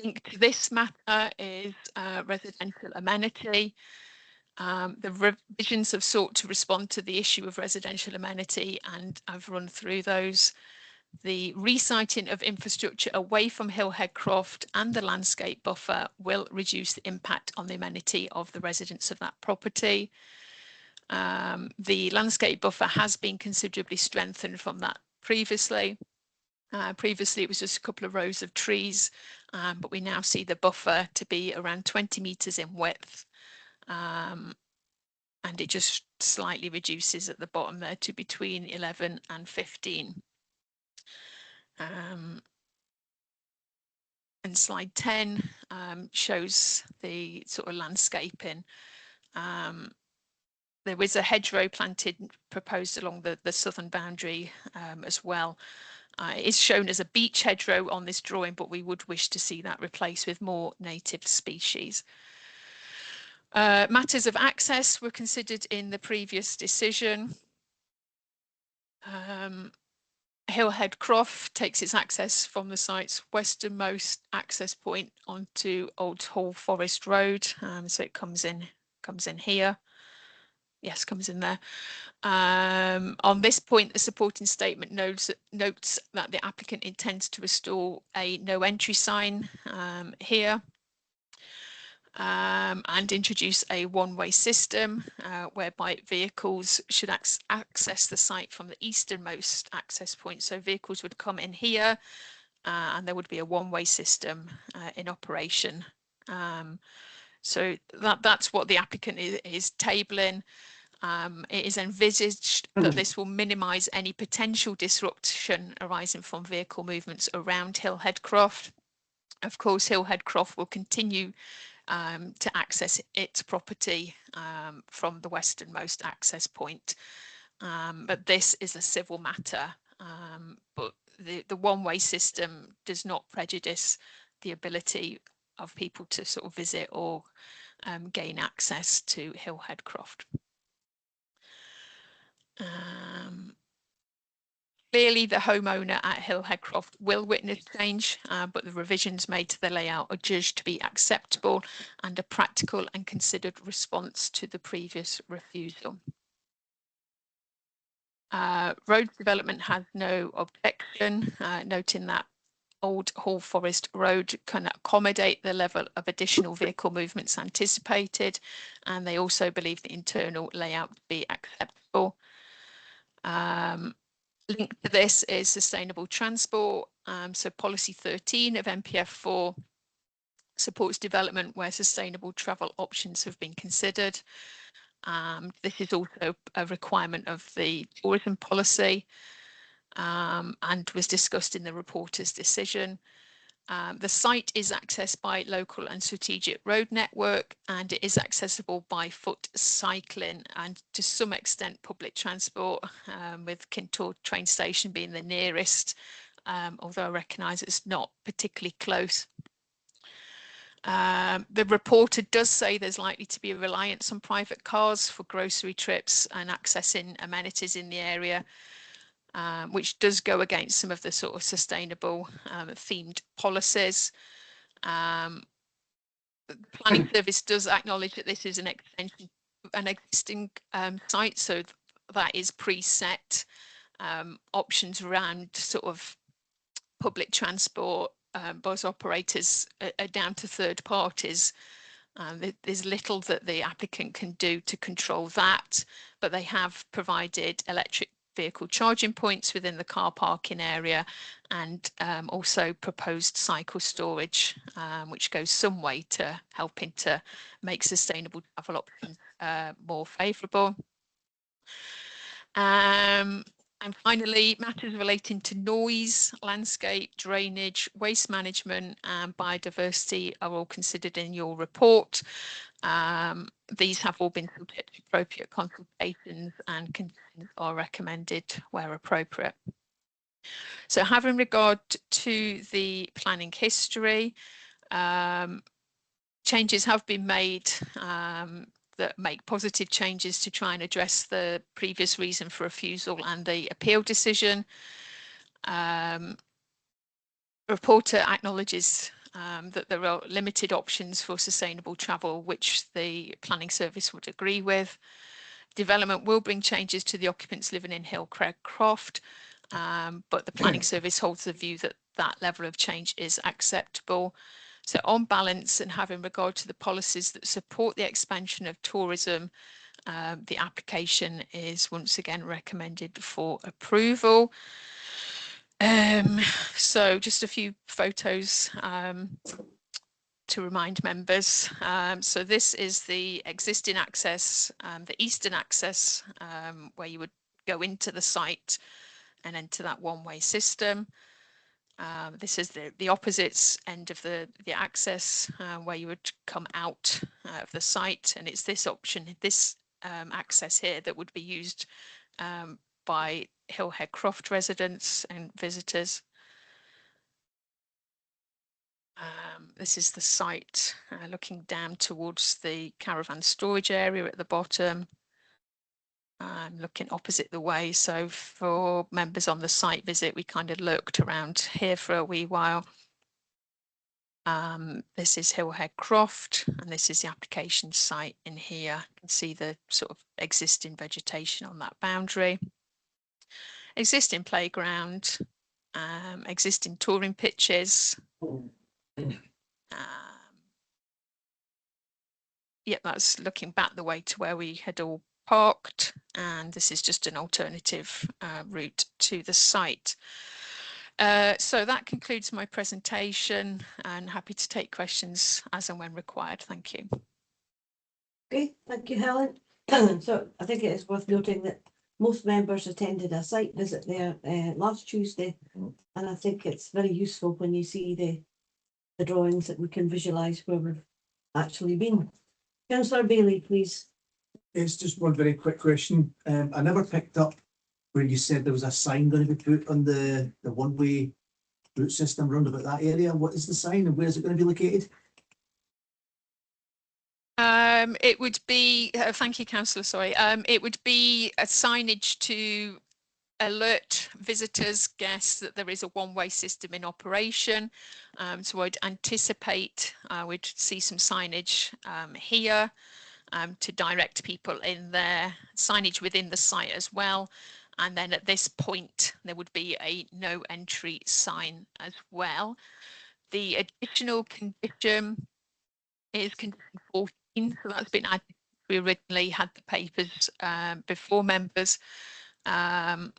Linked to this matter is residential amenity. The revisions have sought to respond to the issue of residential amenity, and I've run through those. The resiting of infrastructure away from Hillhead Croft and the landscape buffer will reduce the impact on the amenity of the residents of that property. The landscape buffer has been considerably strengthened from that previously. Previously, it was just a couple of rows of trees, but we now see the buffer to be around 20 metres in width. And it just slightly reduces at the bottom there to between 11 and 15. And slide 10 shows the sort of landscaping. There was a hedgerow proposed along the southern boundary as well. It is shown as a beech hedgerow on this drawing, but we would wish to see that replaced with more native species. Matters of access were considered in the previous decision. Hillhead Croft takes its access from the site's westernmost access point onto Old Hall Forest Road. So it comes in here. Yes, comes in there. On this point, the supporting statement notes that the applicant intends to install a no entry sign here. And introduce a one-way system whereby vehicles should access the site from the easternmost access point. So vehicles would come in here and there would be a one-way system in operation. So that's what the applicant is tabling. It is envisaged that this will minimise any potential disruption arising from vehicle movements around Hillhead Croft. Of course, Hillhead Croft will continue to access its property from the westernmost access point. But this is a civil matter, but the one-way system does not prejudice the ability of people to sort of visit or gain access to Hillhead Croft. Clearly, the homeowner at Hillhead Croft will witness change, but the revisions made to the layout are judged to be acceptable and a practical and considered response to the previous refusal. Road development has no objection, noting that Old Hall Forest Road can accommodate the level of additional vehicle movements anticipated, and they also believe the internal layout to be acceptable. Linked to this is sustainable transport. So policy 13 of MPF4 supports development where sustainable travel options have been considered. This is also a requirement of the tourism policy and was discussed in the reporter's decision. The site is accessed by local and strategic road network, and it is accessible by foot, cycling and to some extent public transport, with Kintore train station being the nearest, although I recognise it's not particularly close. The reporter does say there's likely to be a reliance on private cars for grocery trips and accessing amenities in the area, which does go against some of the sort of sustainable themed policies. The planning service does acknowledge that this is an extension, an existing site, so that is preset. Options around sort of public transport, bus operators are down to third parties. There's little that the applicant can do to control that, but they have provided electric vehicle charging points within the car parking area, and also proposed cycle storage, which goes some way to helping to make sustainable travel options more favourable. And finally, matters relating to noise, landscape, drainage, waste management and biodiversity are all considered in your report. These have all been subject to appropriate consultations and conditions are recommended where appropriate. So having regard to the planning history, changes have been made that make positive changes to try and address the previous reason for refusal and the appeal decision. Reporter acknowledges that there are limited options for sustainable travel, which the planning service would agree with. Development will bring changes to the occupants living in Hillcrag Croft, but the planning service holds the view that that level of change is acceptable. So on balance, and having regard to the policies that support the expansion of tourism, the application is once again recommended for approval. So just a few photos to remind members. So this is the existing access, the eastern access, where you would go into the site and enter that one-way system. This is the opposite end of the access where you would come out of the site, and it's this option, this access here that would be used by Hillhead Croft residents and visitors. This is the site looking down towards the caravan storage area at the bottom. I'm looking opposite the way, so for members on the site visit, we kind of looked around here for a wee while. This is Hillhead Croft, and this is the application site in here. You can see the sort of existing vegetation on that boundary. Existing playground, existing touring pitches. Yep, that's looking back the way to where we had all parked, and this is just an alternative route to the site. So that concludes my presentation, and happy to take questions as and when required. Thank you. Okay, thank you, Helen. So I think it is worth noting that most members attended a site visit there last Tuesday, and I think it's very useful when you see the drawings that we can visualise where we've actually been. Councillor Bailey, please. It's just one very quick question. I never picked up where you said there was a sign going to be put on the one-way route system round about that area. What is the sign and where is it going to be located? It would be, thank you, Councillor, sorry. It would be a signage to alert visitors, guests that there is a one-way system in operation. So I'd anticipate we'd see some signage here to direct people in there, signage within the site as well. And then at this point, there would be a no entry sign as well. The additional condition is condition 14, so that's been added. We originally had the papers before members, and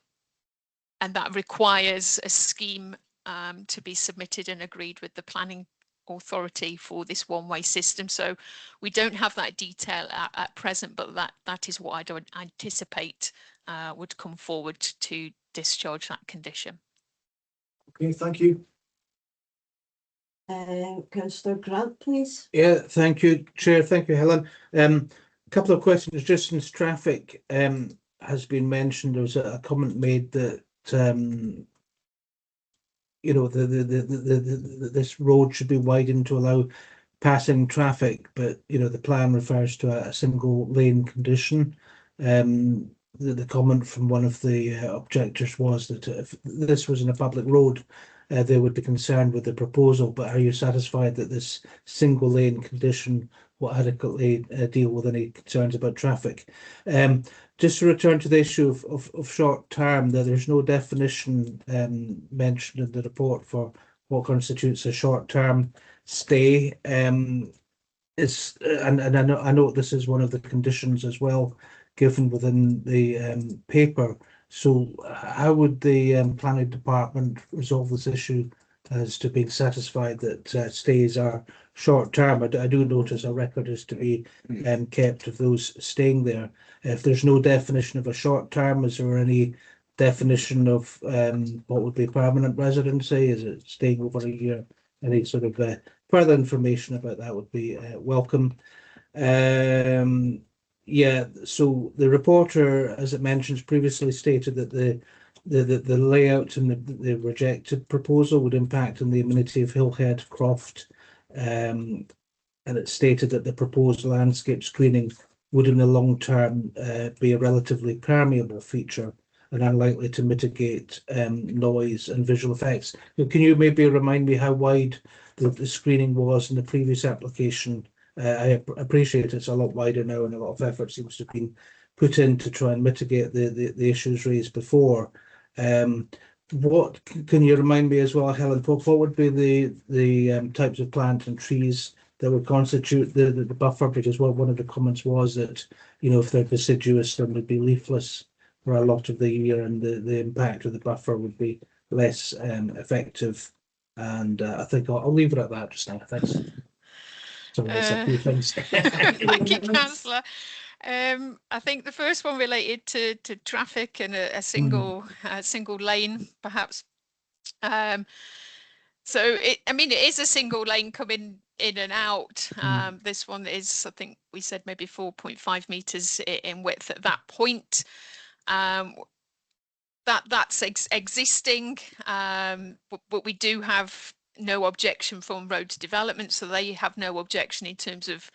that requires a scheme to be submitted and agreed with the planning authority for this one-way system. So we don't have that detail at present, but that is what I would anticipate would come forward to discharge that condition. Okay, thank you. Councillor Grant, please. Yeah, thank you, Chair. Thank you, Helen. A couple of questions. Just since traffic has been mentioned, there was a comment made that you know this road should be widened to allow passing traffic, but you know the plan refers to a single lane condition. The comment from one of the objectors was that if this was in a public road, they would be concerned with the proposal, but are you satisfied that this single lane condition will adequately deal with any concerns about traffic? Just to return to the issue of short term, there's no definition mentioned in the report for what constitutes a short term stay. And I know this is one of the conditions as well given within the paper. So how would the planning department resolve this issue as to being satisfied that stays are short term? I do notice a record is to be kept of those staying there. If there's no definition of a short term, is there any definition of what would be permanent residency? Is it staying over a year? Any sort of further information about that would be welcome. Yeah, so the reporter, as it mentions, previously stated that the layout and the rejected proposal would impact on the amenity of Hillhead Croft. And it stated that the proposed landscape screening would in the long term be a relatively permeable feature and unlikely to mitigate noise and visual effects. Can you maybe remind me how wide the screening was in the previous application? I appreciate it's a lot wider now, and a lot of effort seems to have been put in to try and mitigate the issues raised before. What can you remind me as well, Helen? What would be the types of plant and trees that would constitute the buffer? Because one of the comments was that, you know, if they're deciduous, then would be leafless for a lot of the year, and the impact of the buffer would be less effective. And I think I'll leave it at that just now. Thanks. Sorry, it's a few things. Thank you, Councillor. I think the first one related to traffic and a single lane, perhaps. So I mean, it is a single lane coming in and out. This one is, I think we said maybe 4.5 meters in width at that point. That's existing, but we do have no objection from roads development, so they have no objection in terms of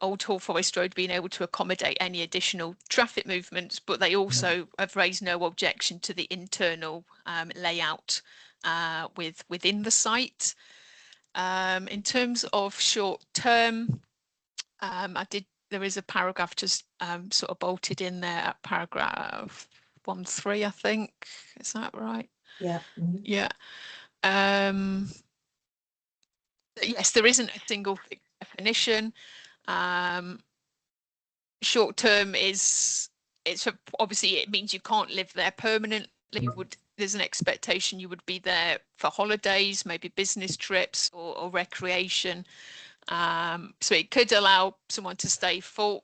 Old Hall Forest Road being able to accommodate any additional traffic movements, but they also have raised no objection to the internal layout within the site. In terms of short term, there is a paragraph just sort of bolted in there at paragraph 1.3, I think. Is that right? Yeah. Yeah. Yes, there isn't a single definition. Short term obviously it means you can't live there permanently. There's an expectation you would be there for holidays, maybe business trips or recreation. So it could allow someone to stay for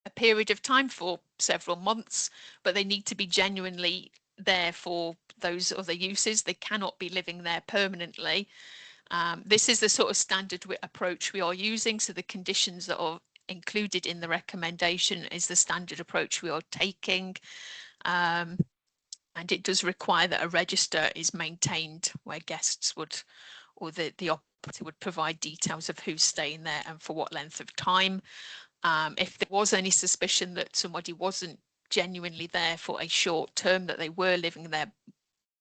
a period of time, for several months, but they need to be genuinely there for those other uses. They cannot be living there permanently. This is the sort of standard approach we are using. So the conditions that are included in the recommendation is the standard approach we are taking. And it does require that a register is maintained where guests would, or the operator would provide details of who's staying there and for what length of time. If there was any suspicion that somebody wasn't genuinely there for a short term, that they were living there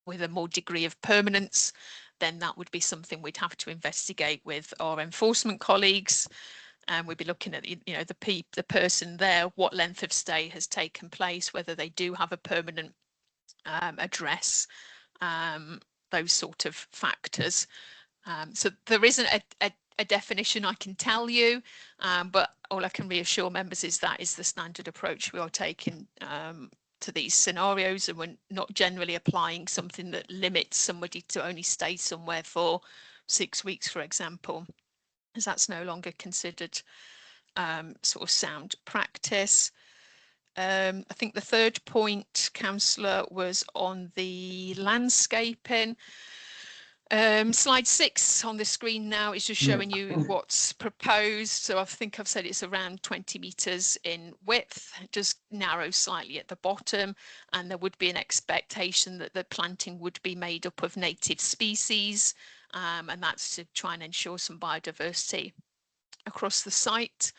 with a more degree of permanence, then that would be something we'd have to investigate with our enforcement colleagues. And we'd be looking at, you know, the person there, what length of stay has taken place, whether they do have a permanent address, those sort of factors. So there isn't a definition I can tell you, but all I can reassure members is that is the standard approach we are taking to these scenarios, and we're not generally applying something that limits somebody to only stay somewhere for 6 weeks, for example, as that's no longer considered sort of sound practice. I think the third point, Councillor, was on the landscaping. Slide 6 on the screen now is just showing you what's proposed. So I think I've said it's around 20 metres in width, just narrow slightly at the bottom, and there would be an expectation that the planting would be made up of native species, and that's to try and ensure some biodiversity across the site.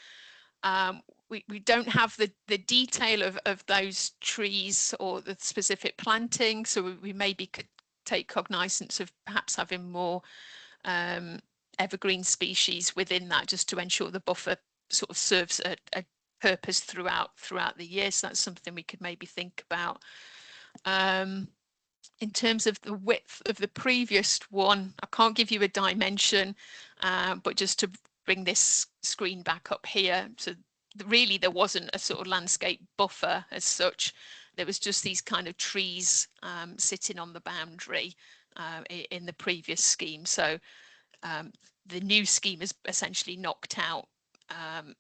We don't have the detail of those trees or the specific planting, so we maybe could take cognizance of perhaps having more evergreen species within that, just to ensure the buffer sort of serves a purpose throughout the year. So that's something we could maybe think about. In terms of the width of the previous one, I can't give you a dimension, but just to bring this screen back up here. So really there wasn't a sort of landscape buffer as such. There was just these kind of trees sitting on the boundary in the previous scheme. So the new scheme has essentially knocked out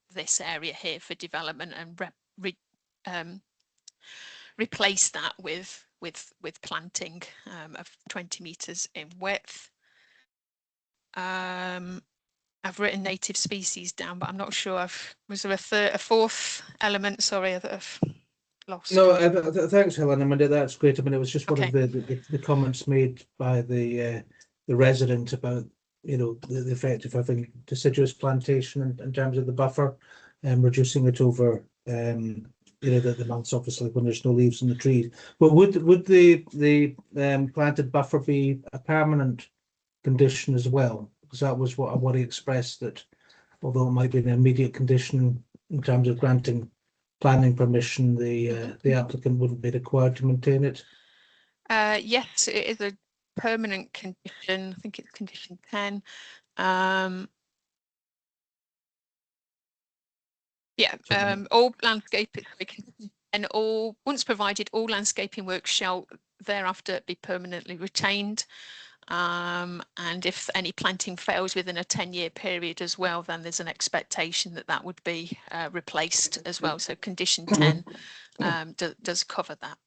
this area here for development and replaced that with planting of 20 metres in width. I've written native species down, but I'm not sure. Was there a fourth element? Sorry, that I've lost. No, thanks, Helen. I mean, that's great. I mean, it was just one Okay. of the comments made by the resident about, you know, the effect of having deciduous plantation in terms of the buffer and reducing it over, you know, the months obviously when there's no leaves on the trees. But would the planted buffer be a permanent condition as well? Because that was what he expressed, that although it might be an immediate condition in terms of granting planning permission, the applicant wouldn't be required to maintain it. Yes, it is a permanent condition. I think it's condition 10. All landscaping and once provided, all landscaping work shall thereafter be permanently retained. And if any planting fails within a 10-year period as well, then there's an expectation that that would be replaced as well. So condition 10 does cover that.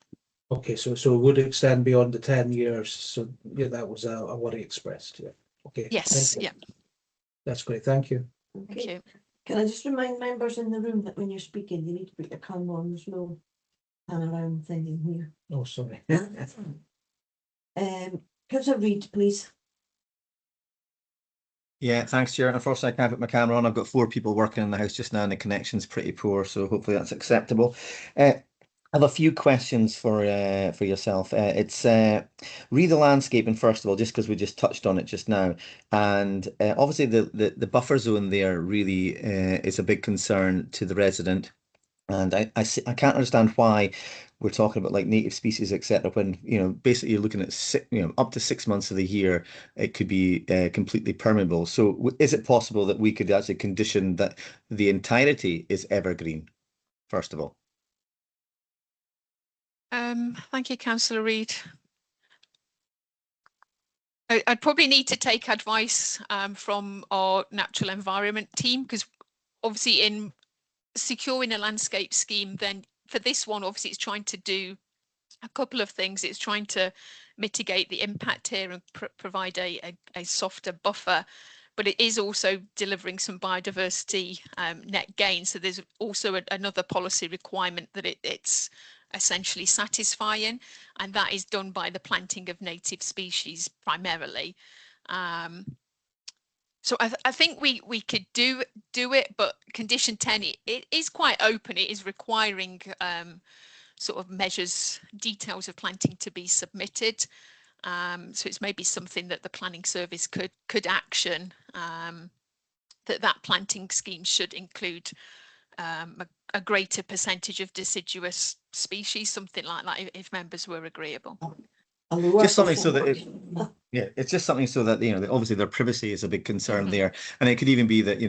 Okay, so it would extend beyond the 10 years. So yeah, that was what he expressed. Yeah. Okay. Yes. Yeah. That's great. Thank you. Okay. Thank you. Can I just remind members in the room that when you're speaking, you need to put your camera on. There's no panorama thing in here. Oh, sorry. Councillor Reid, please. Yeah, thanks, Chair. Unfortunately, I can't put my camera on. I've got 4 people working in the house just now and the connection's pretty poor, so hopefully that's acceptable. I have a few questions for yourself. It's read the landscaping first of all, just because we just touched on it just now, and obviously the buffer zone there really is a big concern to the resident, and I can't understand why we're talking about like native species, etc. When basically you're looking at up to 6 months of the year, it could be completely permeable. So is it possible that we could actually condition that the entirety is evergreen? First of all. Thank you, Councillor Reid. I'd probably need to take advice from our natural environment team, because obviously in securing a landscape scheme, then for this one, obviously it's trying to do a couple of things. It's trying to mitigate the impact here and provide a softer buffer, but it is also delivering some biodiversity net gain. So there's also another policy requirement that it's essentially satisfying, and that is done by the planting of native species primarily. So I think we could do it, but condition 10, it is quite open. It is requiring sort of measures, details of planting to be submitted. So it's maybe something that the planning service could action, that planting scheme should include a greater percentage of deciduous species, something like that, if members were agreeable. Just something so that it's just something so that obviously their privacy is a big concern there, and it could even be that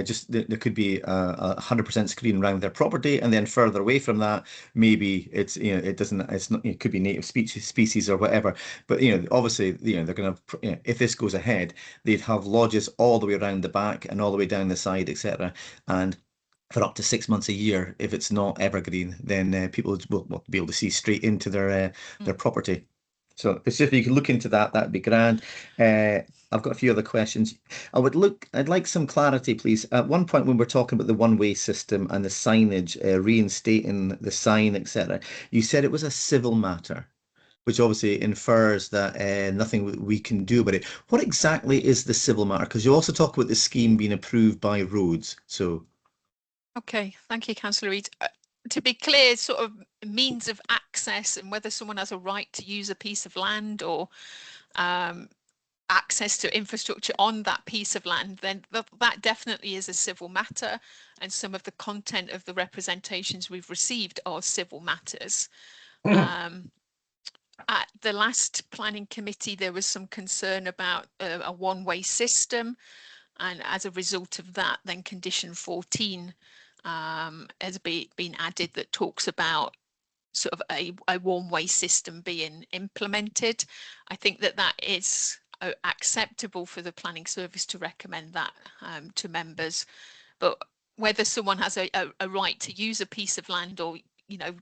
just there could be 100% screen around their property, and then further away from that, maybe it's it could be native species or whatever. But obviously they're going to if this goes ahead, they'd have lodges all the way around the back and all the way down the side, etc. And for up to 6 months a year, if it's not evergreen, then people will be able to see straight into their property. So it's just if you can look into that, that'd be grand. I've got a few other questions. I'd like some clarity, please. At one point when we're talking about the one-way system and the signage, reinstating the sign, etc., you said it was a civil matter, which obviously infers that nothing we can do about it. What exactly is the civil matter? Because you also talk about the scheme being approved by roads. So. Okay, thank you, Councillor Reid. To be clear, sort of means of access and whether someone has a right to use a piece of land or access to infrastructure on that piece of land, then that definitely is a civil matter, and some of the content of the representations we've received are civil matters. At the last planning committee, there was some concern about a one-way system, and as a result of that, then condition 14 has been added that talks about sort of a one-way system being implemented. I think that is acceptable for the planning service to recommend that to members, but whether someone has a right to use a piece of land or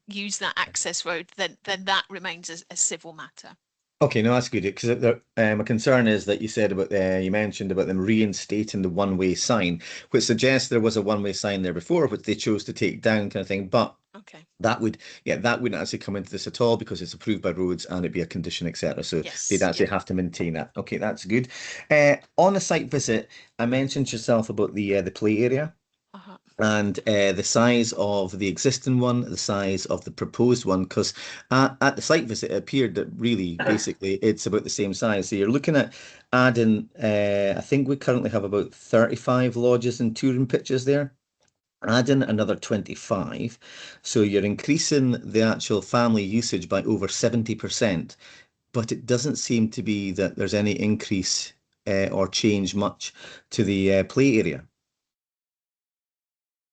use that access road, then that remains a civil matter. Okay, no, that's good because my concern is that you said about you mentioned about them reinstating the one-way sign, which suggests there was a one-way sign there before, which they chose to take down, kind of thing. But Okay. that wouldn't actually come into this at all because it's approved by roads and it'd be a condition, etc. So Yes. they'd actually have to maintain that. Okay, that's good. On a site visit, I mentioned yourself about the play area. Uh-huh. And the size of the existing one, the size of the proposed one, because at the site visit, it appeared that really, basically, it's about the same size. So you're looking at adding, I think we currently have about 35 lodges and touring pitches there, adding another 25. So you're increasing the actual family usage by over 70%, but it doesn't seem to be that there's any increase or change much to the play area.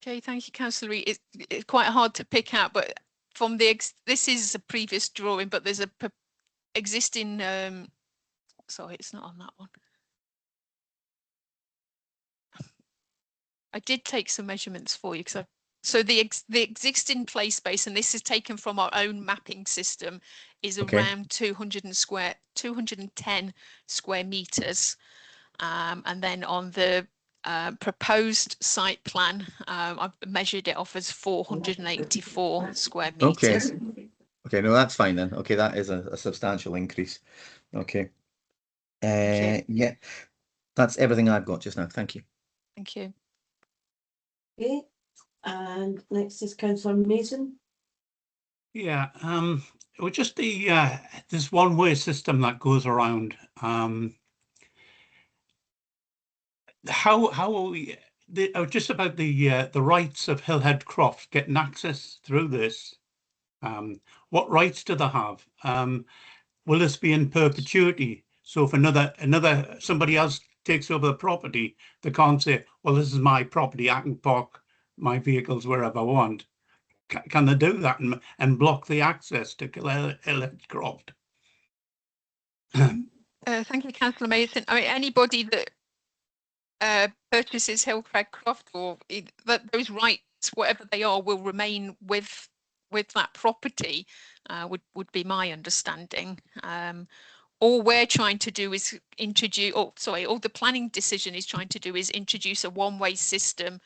Okay, thank you, Councillor Reid. It's quite hard to pick out, but from this is a previous drawing, but there's a existing. Sorry, it's not on that one. I did take some measurements for you because so the existing play space, and this is taken from our own mapping system, is around 210 square meters, and then on the proposed site plan, I've measured it off as 484 square meters. Okay, no, that's fine then. Okay, that is a substantial increase. Okay. Yeah, that's everything I've got just now. Thank you. Thank you. Okay, and next is Councillor Mason. Yeah, well, just the this one-way system that goes around. How are we? Just about the rights of Hillhead Croft getting access through this. What rights do they have? Will this be in perpetuity? So if another somebody else takes over the property, they can't say, well, this is my property, I can park my vehicles wherever I want. Can they do that and block the access to Hillhead Croft? Thank you, Councillor Mason. I mean, anybody that purchases Hillhead Croft or that those rights, whatever they are, will remain with that property. Would be my understanding. All we're trying to do is introduce. Oh, sorry. All the planning decision is trying to do is introduce a one-way system,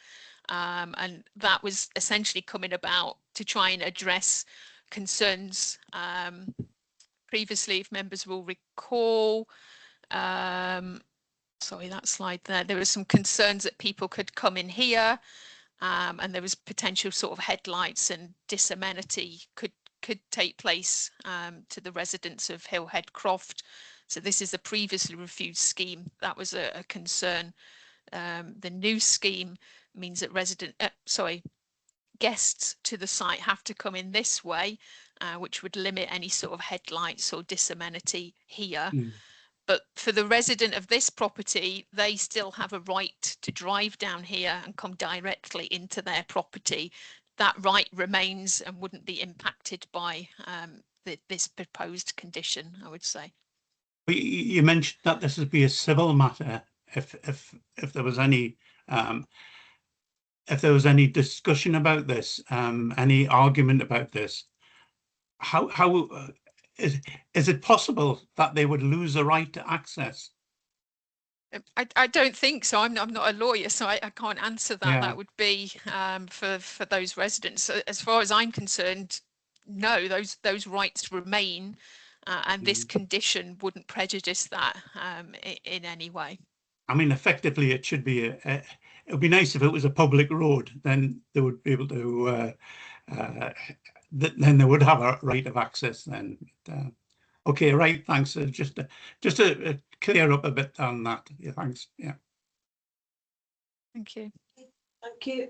and that was essentially coming about to try and address concerns previously, if members will recall. Sorry, that slide there were some concerns that people could come in here, and there was potential sort of headlights and disamenity could take place to the residents of Hillhead Croft. So this is a previously refused scheme. That was a concern. The new scheme means that guests to the site have to come in this way, which would limit any sort of headlights or disamenity here. But for the resident of this property, they still have a right to drive down here and come directly into their property. That right remains and wouldn't be impacted by this proposed condition, I would say. You mentioned that this would be a civil matter if there was any discussion about this, any argument about this. How is it possible that they would lose the right to access? I don't think so. I'm not a lawyer, so I can't answer that. Yeah. That would be for those residents. So as far as I'm concerned, no, those rights remain, and this condition wouldn't prejudice that in any way. I mean, effectively, it should be it would be nice if it was a public road. Then they would be able to. Then they would have a right of access. Then. Okay, right. Thanks. Just to clear up a bit on that. Yeah, thanks. Yeah. Thank you. Thank you.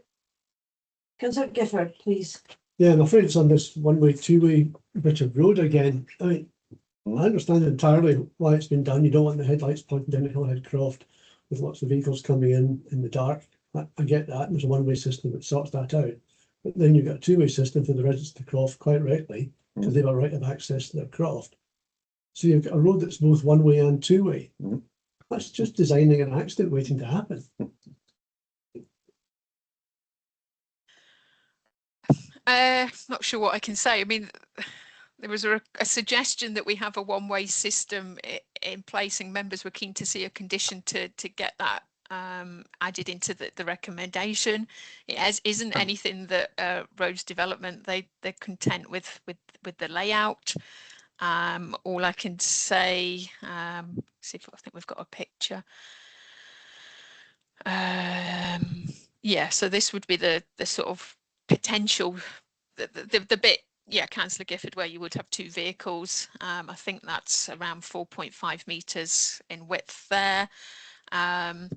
Councillor Gifford, please. Yeah, I'm afraid it's on this one-way, two-way bit of road again. I mean, I understand entirely why it's been done. You don't want the headlights pointing down at Hillhead Croft with lots of vehicles coming in the dark. I get that. And there's a one-way system that sorts that out. But then you've got a two-way system for the residents of the Croft, quite rightly, because they have a right of access to their Croft. So you've got a road that's both one-way and two-way. That's just designing an accident waiting to happen. Not sure what I can say. I mean, there was a suggestion that we have a one-way system in place, and members were keen to see a condition to get that added into the recommendation. It isn't anything that roads development they're content with the layout. All I can say, see if I think we've got a picture. Yeah, so this would be the sort of potential, the bit, yeah, Councillor Gifford, where you would have two vehicles. I think that's around 4.5 metres in width there. I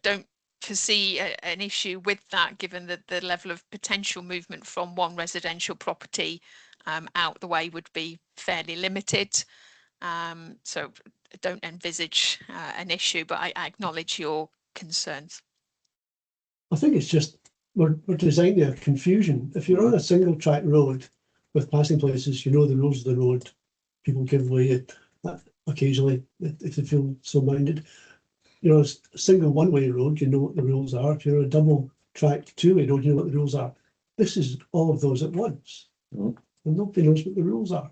don't foresee an issue with that, given that the level of potential movement from one residential property out the way would be fairly limited. So I don't envisage an issue, but I acknowledge your concerns. I think it's just we're designing a confusion. If you're on a single track road with passing places, you know the rules of the road. People give way occasionally if they feel so minded. You know, a single one-way road, you know what the rules are. If you're a double track two-way road, you know what the rules are. This is all of those at once, and nobody knows what the rules are.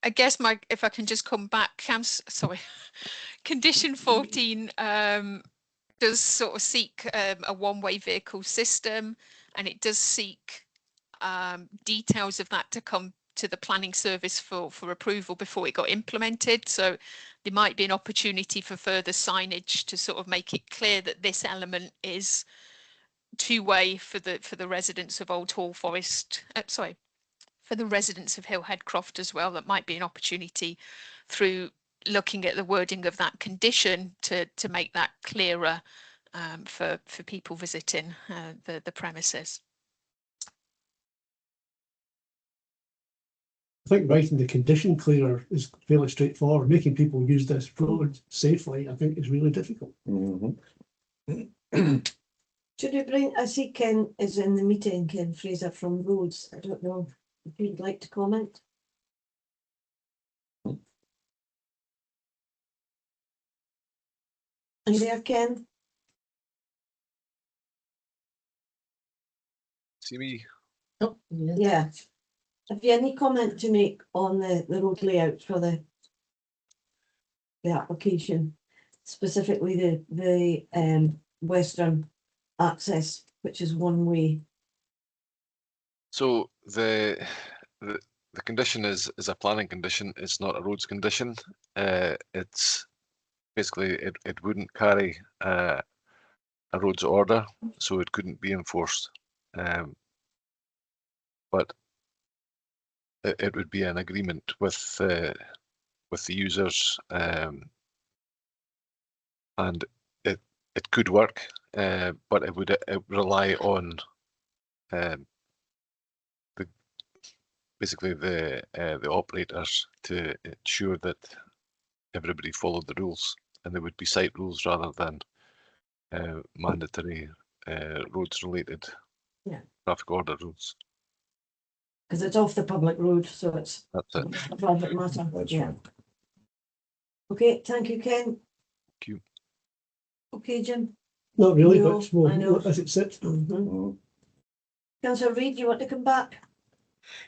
I guess if I can just come back, sorry, condition 14 does sort of seek a one-way vehicle system, and it does seek details of that to come to the planning service for approval before it got implemented. So there might be an opportunity for further signage to sort of make it clear that this element is two-way for the residents of Old Hall Forest. Sorry, for the residents of Hillhead Croft as well. That might be an opportunity through looking at the wording of that condition to make that clearer for people visiting the premises. I think writing the condition clearer is fairly straightforward. Making people use this road safely, I think, is really difficult. Should we bring, I see Ken is in the meeting, Ken Fraser from Roads. I don't know if you'd like to comment. Are you there, Ken? See me? Oh, yeah. Have you any comment to make on the road layout for the application, specifically the western access, which is one way? So the condition is a planning condition. It's not a roads condition. It's basically it wouldn't carry a roads order, so it couldn't be enforced. But it would be an agreement with the users, and it could work, but it would rely on basically the operators to ensure that everybody followed the rules, and there would be site rules rather than mandatory roads related traffic order rules. Because it's off the public road, so it's That's it. a private matter. That's Yeah. right. Okay, thank you, Ken. Thank you. Okay, Jim. Not really, No, but we'll I know. as it sits. Councillor Reid, you want to come back?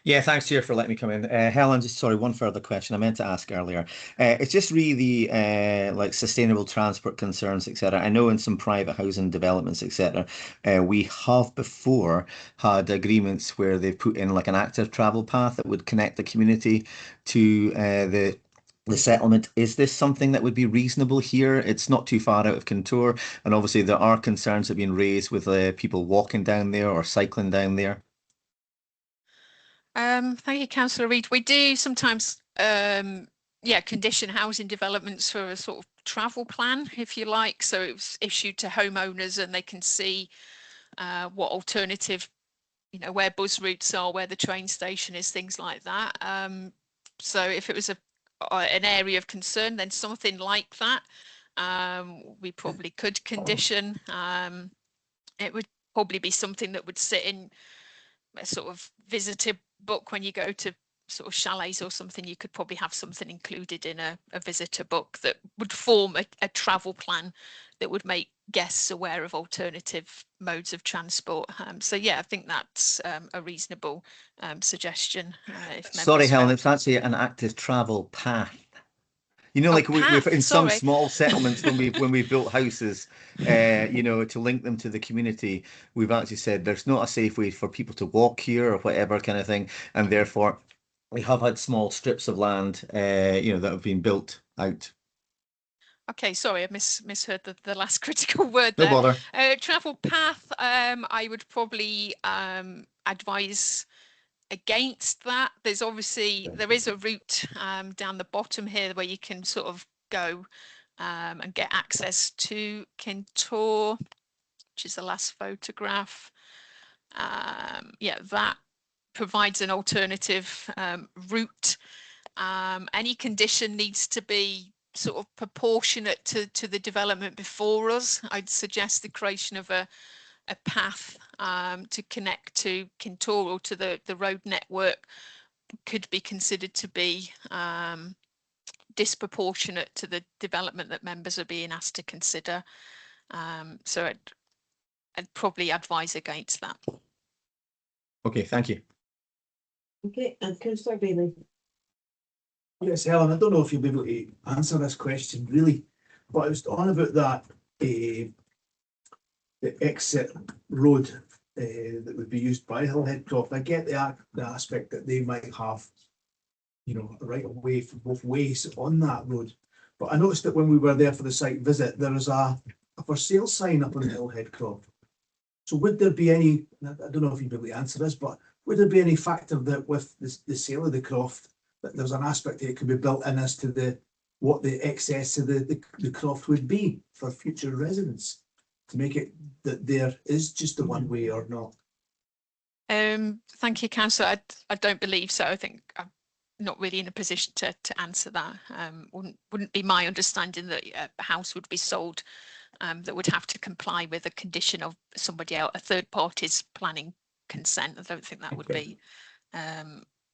Yeah, thanks, Chair, for letting me come in. Helen, just sorry, one further question I meant to ask earlier. It's just really like sustainable transport concerns, etc. I know in some private housing developments, etc., we have before had agreements where they've put in like an active travel path that would connect the community to the settlement. Is this something that would be reasonable here? It's not too far out of contour, and obviously there are concerns that have been raised with people walking down there or cycling down there. Thank you, Councillor Reid. We do sometimes, condition housing developments for a sort of travel plan, if you like. So it was issued to homeowners, and they can see what alternative, where bus routes are, where the train station is, things like that. So if it was an area of concern, then something like that, we probably could condition. It would probably be something that would sit in a sort of visitor book when you go to sort of chalets or something. You could probably have something included in a visitor book that would form a travel plan that would make guests aware of alternative modes of transport. So yeah, I think that's a reasonable suggestion. If Sorry, members Helen, felt- it's actually an active travel path. You know, Oh, like we've path, in some sorry. small settlements when we built houses, you know, to link them to the community, we've actually said there's not a safe way for people to walk here or whatever kind of thing, and therefore we have had small strips of land, you know, that have been built out. Okay, sorry, I misheard the last critical word No there. bother. Travel path, I would probably advise against that. There is a route down the bottom here where you can sort of go and get access to Kintore, which is the last photograph. Yeah, that provides an alternative route. Any condition needs to be sort of proportionate to the development before us. I'd suggest the creation of a path to connect to Kintore or to the road network could be considered to be disproportionate to the development that members are being asked to consider. So I'd probably advise against that. Okay, thank you. Okay, and Councillor Bailey. Yes, Helen, I don't know if you'll be able to answer this question really, but I was on about that the exit road that would be used by Hillhead Croft. I get the aspect that they might have, you know, a right of way for both ways on that road. But I noticed that when we were there for the site visit, there is a for sale sign up on Hillhead Croft. So would there be any, I don't know if you'd be able to answer this, but would there be any factor that with the sale of the croft, that there's an aspect that it could be built in as to what the excess of the croft would be for future residents, to make it that there is just the one way or not? Thank you, Councillor. I don't believe so. I think I'm not really in a position to answer that. Wouldn't be my understanding that a house would be sold that would have to comply with a condition of somebody else, a third party's planning consent. I don't think that would be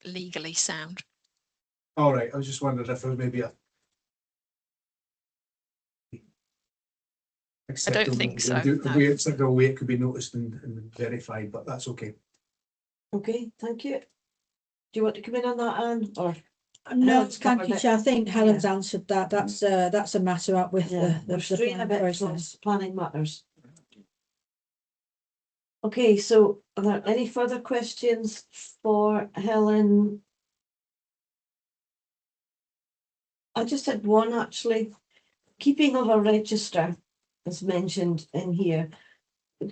legally sound. All right, I was just wondering if there was maybe a I don't think so. Acceptable way it could be noticed and verified, but that's okay. Okay, thank you. Do you want to come in on that, Anne, or? No, Helen's thank covered you, it. Chair. I think Helen's answered that. That's a matter up with We're straight a planning bit process. from planning matters. Okay, so are there any further questions for Helen? I just had one actually. Keeping of a register is mentioned in here.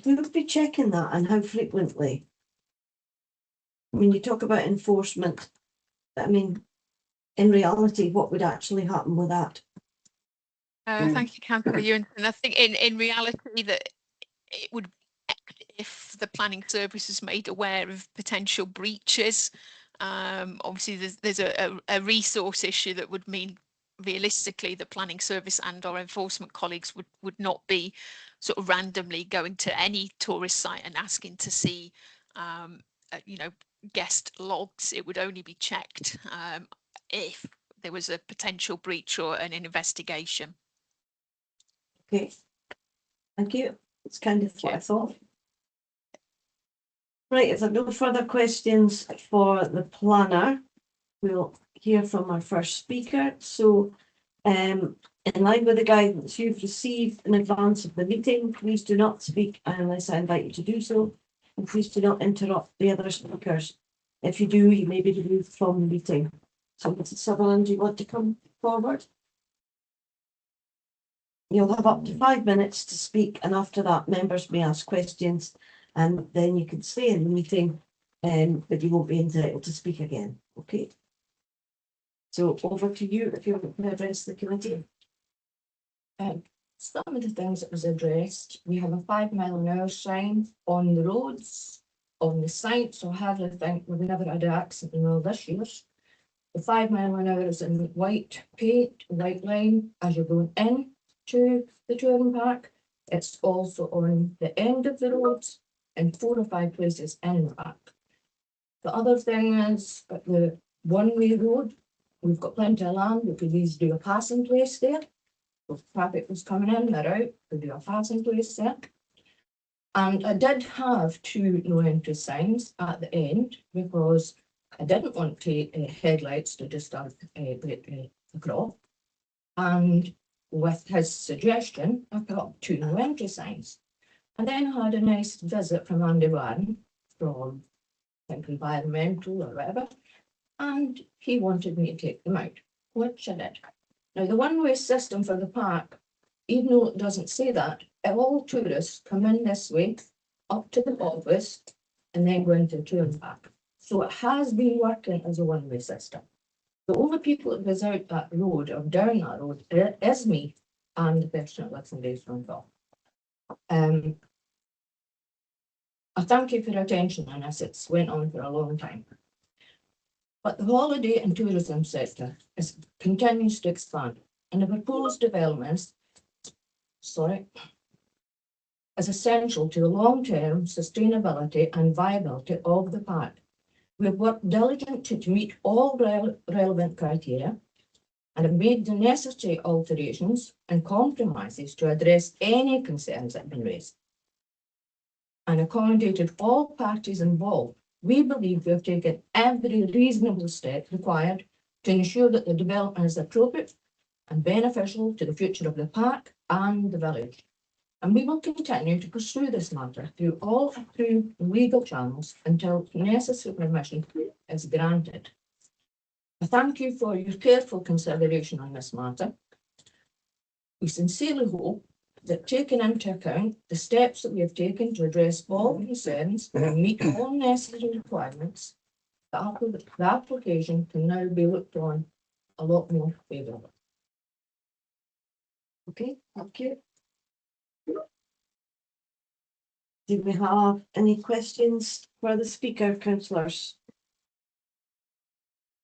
We would be checking that, and how frequently? I mean, you talk about enforcement. I mean, in reality, what would actually happen with that? Thank you, Councillor Ewan. And I think in reality that it would, if the planning service is made aware of potential breaches, obviously there's a resource issue that would mean realistically the planning service and our enforcement colleagues would not be sort of randomly going to any tourist site and asking to see you know, guest logs. It would only be checked if there was a potential breach or an investigation. Okay, thank you. It's kind of what I thought. Right, if there are no further questions for the planner, we'll hear from our first speaker. So, in line with the guidance you've received in advance of the meeting, please do not speak unless I invite you to do so, and please do not interrupt the other speakers. If you do, you may be removed from the meeting. So, Mrs. Sutherland, do you want to come forward? You'll have up to 5 minutes to speak, and after that, members may ask questions, and then you can stay in the meeting, but you won't be entitled to speak again. Okay. So over to you if you want to address the committee. Some of the things that was addressed, we have a 5 mile an hour sign on the roads, on the site, so I hardly think we've never had an accident in all this years. The 5 mile an hour is in white paint, white line as you're going in to the touring park. It's also on the end of the roads and 4 or 5 places in the back. The other thing is at the one-way road, we've got plenty of land, we could easily do a passing place there. If traffic was coming in or out, could do a passing place there. And I did have 2 no entry signs at the end because I didn't want to headlights to disturb the crop. And with his suggestion, I put up 2 no entry signs. And then I had a nice visit from Andy Warren from, I think, environmental or whatever, and he wanted me to take them out, which I did. Now, the one-way system for the park, even though it doesn't say that, all tourists come in this way, up to the office, and then go into the touring park. So it has been working as a one-way system. The only people that goes out that road or down that road is me and the person that lives in Baseball. I thank you for your attention on this. It's went on for a long time. But the holiday and tourism sector continues to expand, and the proposed developments, is essential to the long-term sustainability and viability of the park. We have worked diligently to meet all relevant criteria and have made the necessary alterations and compromises to address any concerns that have been raised and accommodated all parties involved. We believe we have taken every reasonable step required to ensure that the development is appropriate and beneficial to the future of the park and the village. And we will continue to pursue this matter through all approved legal channels until necessary permission is granted. I thank you for your careful consideration on this matter. We sincerely hope that, taking into account the steps that we have taken to address all concerns and meet all necessary requirements, the application can now be looked on a lot more favourably. Okay, thank you. Do we have any questions for the speaker, councillors?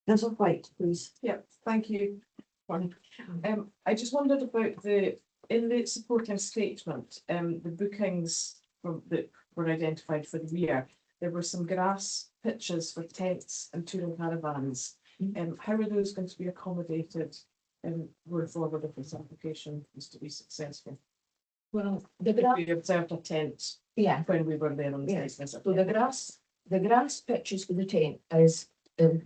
Councillor White, please. Yeah, thank you. I just wondered about in the supporting statement, the bookings that were identified for the year. There were some grass pitches for tents and touring caravans. How are those going to be accommodated going forward if this application is to be successful? Well, we observed a tent. Yeah. When we were there on the visit. So the grass pitches for the tent is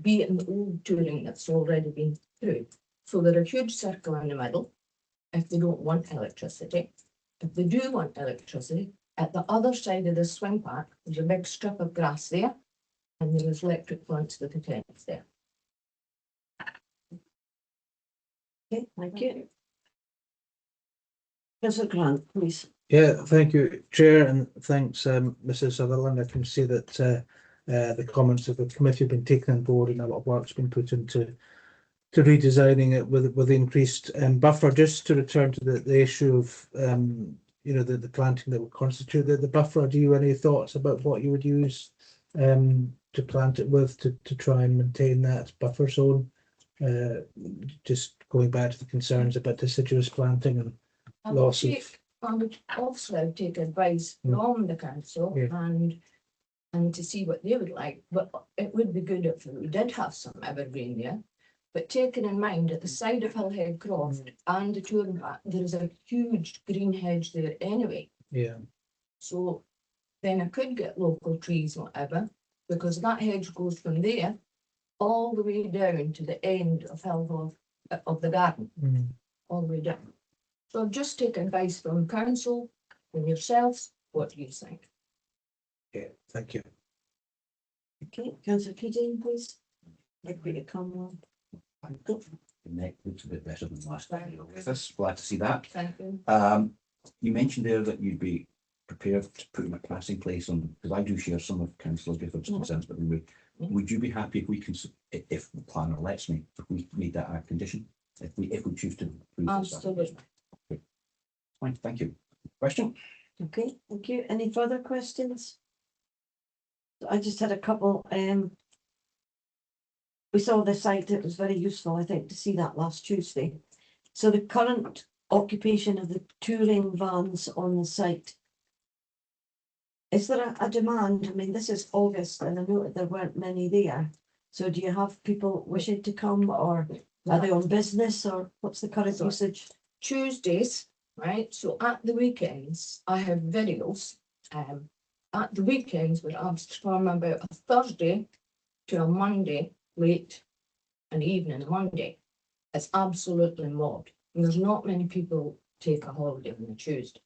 be it in the old touring that's already been through. So there are a huge circle in the middle if they don't want electricity. If they do want electricity, at the other side of the swing park, there's a big strip of grass there, and there is electric points for the tents there. Okay, thank you. Councillor Grant, please. Yeah, thank you, Chair, and thanks, Mrs. Sutherland. I can see that the comments of the committee have been taken on board and a lot of work's been put into redesigning it with increased buffer. Just to return to the issue of the planting that would constitute the buffer. Do you have any thoughts about what you would use to plant it with to try and maintain that buffer zone? Just going back to the concerns about deciduous planting and loss of. I would also take advice from the council and to see what they would like, but it would be good if we did have some evergreen there. But taking in mind at the side of Hillhead Croft and the touring park, there is a huge green hedge there anyway. Yeah. So then I could get local trees, whatever, because that hedge goes from there all the way down to the end of of the garden, all the way down. So I've just taken advice from council, from yourselves. What do you think? Yeah, thank you. Okay, councillor Keating, please. Like me to come on. The neck looks a bit better than last time with us. Glad to see that. Thank you. You mentioned there that you'd be prepared to put a passing place on, because I do share some of Councillor Gifford's concerns, but would you be happy if we can, if the planner lets me, if we made that a condition, if we choose to approve this? Absolutely. Fine, thank you. Question? Okay, thank you. Any further questions? I just had a couple. We saw the site. It was very useful, I think, to see that last Tuesday. So the current occupation of the touring vans on the site. Is there a demand? I mean, this is August and I know there weren't many there. So do you have people wishing to come, or are they on business, or what's the current usage? Tuesdays, right? So at the weekends, I have videos. At the weekends, we're asked from about a Thursday to a Monday, late an evening, a Monday. It's absolutely mobbed. And there's not many people take a holiday on a Tuesday,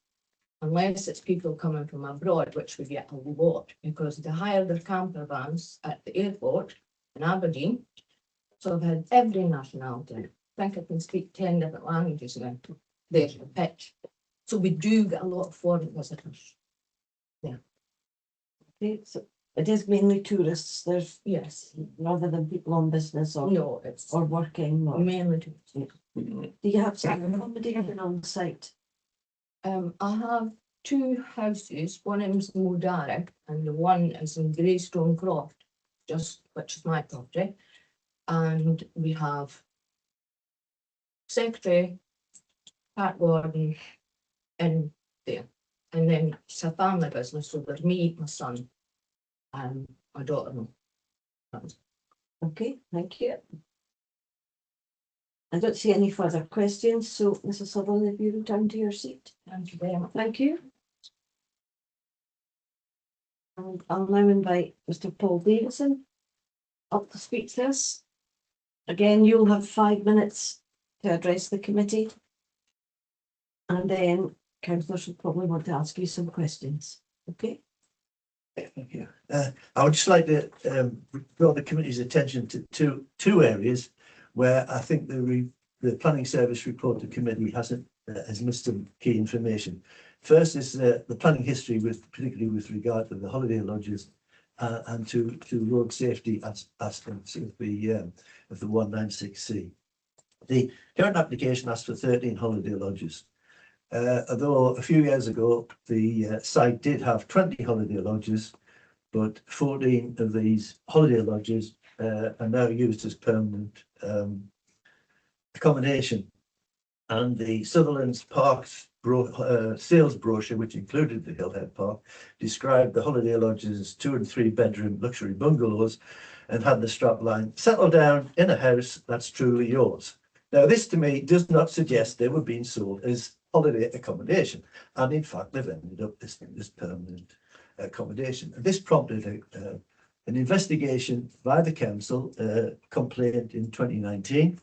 unless it's people coming from abroad, which we get a lot, because they hire their camper vans at the airport in Aberdeen. So I've had every nationality. I think I can speak 10 different languages now. There's the pitch. So we do get a lot of foreign visitors. Okay, so it is mainly tourists. There's, Yes. rather than people on business or No, it's or working or. mainly tourists. Do you have some accommodation on site? I have two houses. One is Modarag and the one is in Greystone Croft, just which is my property. And we have secretary, cat warden in there. And then it's a family business, so there's me, my son, and my daughter. Okay, thank you. I don't see any further questions, so Mrs. Sutherland, if you return to your seat. Thank you very much. Thank you. And I'll now invite Mr. Paul Davison up to speak to us. Again, you'll have 5 minutes to address the committee. And then councillors will probably want to ask you some questions. Okay? Thank you. I would just like to draw the committee's attention to two areas where I think the planning service report to committee has missed some key information. First is the planning history, particularly with regard to the holiday lodges and to road safety aspects of the 196C. The current application asks for 13 holiday lodges. Although a few years ago the site did have 20 holiday lodges, but 14 of these holiday lodges are now used as permanent accommodation. And the Sutherland's Parks sales brochure, which included the Hillhead Park, described the holiday lodges as 2 and 3 bedroom luxury bungalows and had the strapline, "Settle down in a house that's truly yours." Now, this to me does not suggest they were being sold as holiday accommodation, and in fact they've ended up as permanent accommodation. And this prompted an investigation by the council, complaint in 2019,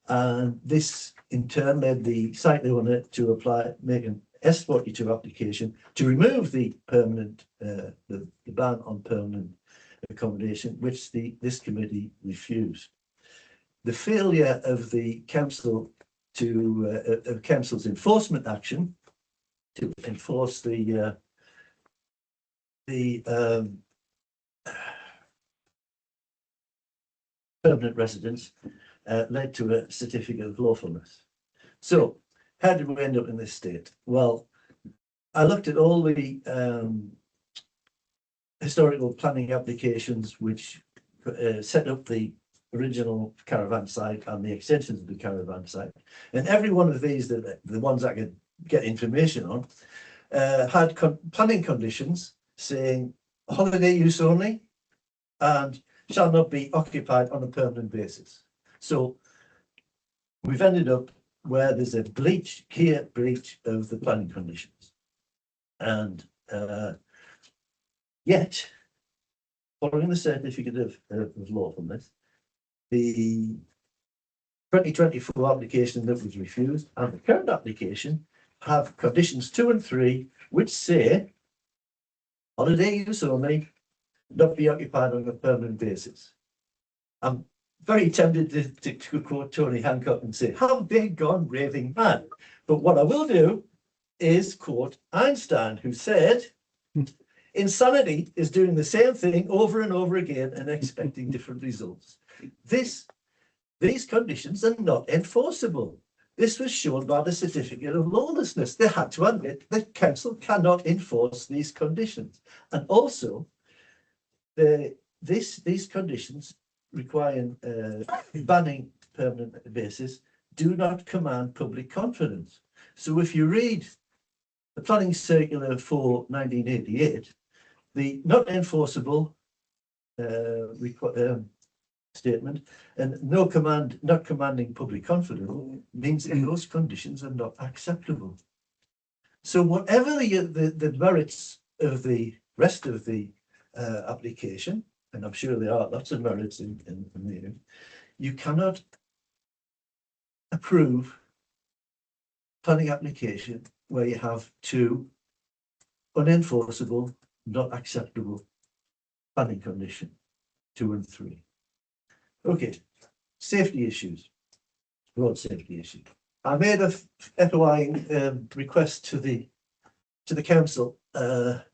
and this in turn led the site owner to make an S42 application to remove the permanent the ban on permanent accommodation, which this committee refused. The failure of the council of council's enforcement action to enforce the permanent residence led to a certificate of lawfulness. So how did we end up in this state? Well, I looked at all the historical planning applications which set up the original caravan site and the extensions of the caravan site, and every one of these, the ones I could get information on, had planning conditions saying holiday use only and shall not be occupied on a permanent basis. So we've ended up where there's a clear breach of the planning conditions, and yet, following the certificate of lawfulness, the 2024 application that was refused and the current application have conditions 2 and 3, which say holiday use only, not be occupied on a permanent basis. I'm very tempted to quote Tony Hancock and say, have they gone raving mad? But what I will do is quote Einstein, who said, insanity is doing the same thing over and over again and expecting different results. These conditions are not enforceable. This was shown by the certificate of lawlessness. They had to admit that council cannot enforce these conditions. And also, these conditions requiring banning permanent basis do not command public confidence. So if you read the planning circular for 1988, the not enforceable statement, and no command, not commanding public confidence means in those conditions are not acceptable. So whatever the merits of the rest of the application, and I'm sure there are lots of merits in there, you cannot approve planning application where you have two unenforceable, not acceptable planning condition, 2 and 3. Okay, safety issues, road safety issues. I made a FOI request to the council,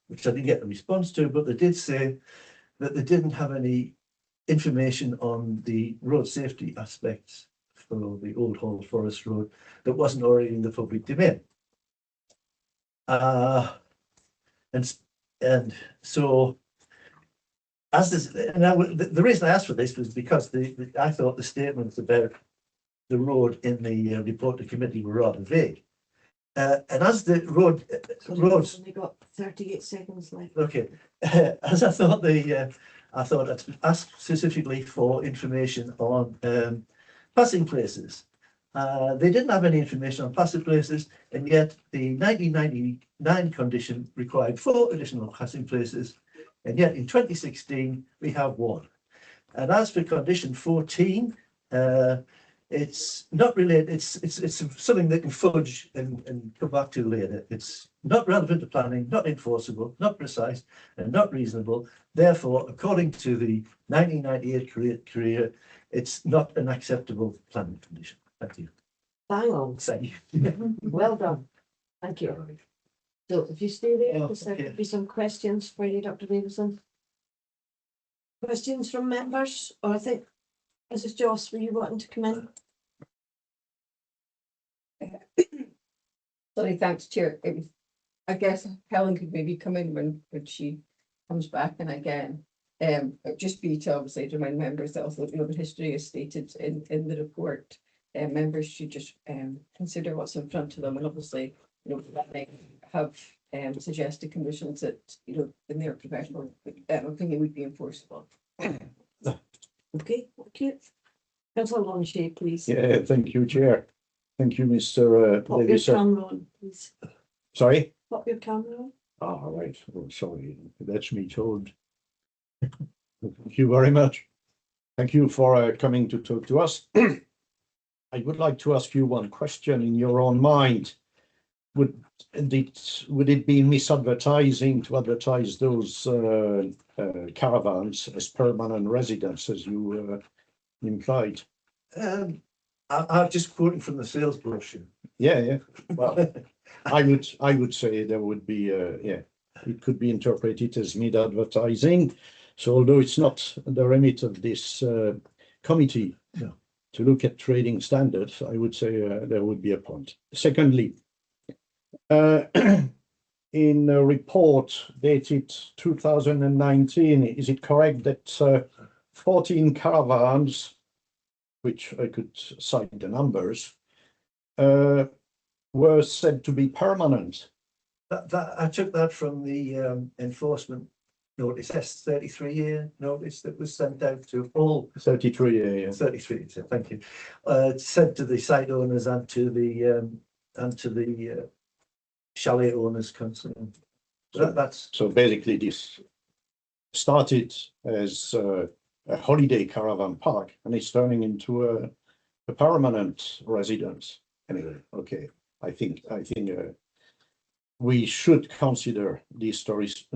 which I didn't get a response to, but they did say that they didn't have any information on the road safety aspects for the Old Hall Forest Road that wasn't already in the public domain. And so, as this, the reason I asked for this was because I thought the statements about the road in the report to committee were rather vague. And as the roads, only got 38 seconds left. okay, as I thought I thought I'd ask specifically for information on passing places. They didn't have any information on passing places, and yet the 1999 condition required 4 additional passing places, and yet in 2016 we have 1. And as for condition 14, it's not related. It's something that can fudge and come back to later. It's not relevant to planning, not enforceable, not precise, and not reasonable. Therefore, according to the 1998 career, it's not an acceptable planning condition. Thank you. Bang on. Thank you. Well done. Thank you. So if you stay there, Oh, because there okay. could be some questions for you, Dr. Davison. Questions from members, or I think Mrs. Joss, were you wanting to come in? Sorry, thanks, Chair. It was, I guess Helen could maybe come in when she comes back in again. It'd just be to obviously remind members that although the history is stated in the report, members should just consider what's in front of them, and obviously they have suggested conditions that in their professional opinion would be enforceable. Okay, thank you. Councillor Longshade, please. Yeah, thank you, Chair. Thank you, Mr. Pop your Davison. camera on, please. Sorry? Pop your camera on. Ah, right. Oh, sorry. That's me told. Thank you very much. Thank you for coming to talk to us. I would like to ask you one question in your own mind. Would it be misadvertising to advertise those caravans as permanent residents, as you implied? I'm just quoting from the sales brochure. Yeah. Well, I would say there would be it could be interpreted as mid-advertising. So although it's not the remit of this committee to look at trading standards, I would say there would be a point. Secondly, in a report dated 2019, is it correct that 14 caravans, which I could cite the numbers, were said to be permanent? That I took that from the enforcement notice, S33-year notice that was sent out to all 33, yeah. 33. So thank you. Sent to the site owners and to the chalet owners concerned. So basically, this started as a holiday caravan park, and it's turning into a permanent residence. Anyway, okay. I think we should consider the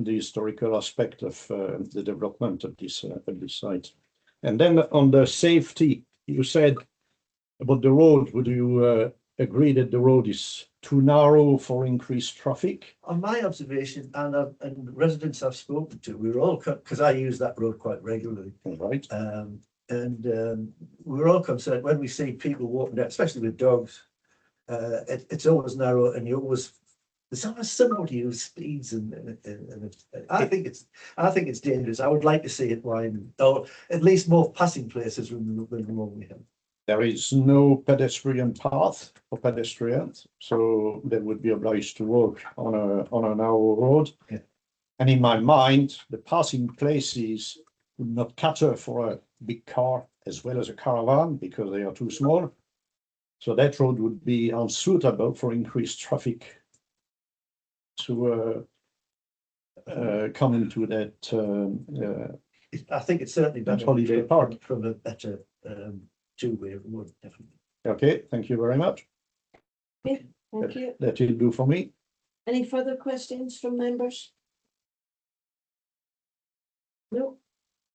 historical aspect of the development of this site. And then on the safety, you said about the road. Would you agree that the road is too narrow for increased traffic? On my observation, and residents I've spoken to, we were all, because I use that road quite regularly. Right. We're all concerned when we see people walking down, especially with dogs. It's always narrow, and there's always somebody who speeds, and I think it's dangerous. I would like to see it widen, or at least more passing places than the one we have. There is no pedestrian path for pedestrians, so they would be obliged to walk on a narrow road. Yeah. And in my mind, the passing places would not cater for a big car as well as a caravan because they are too small. So that road would be unsuitable for increased traffic to come into that. I think it's certainly better holiday park from a better two-way road, definitely. Okay, thank you very much. Okay, thank you. That will do for me. Any further questions from members? No.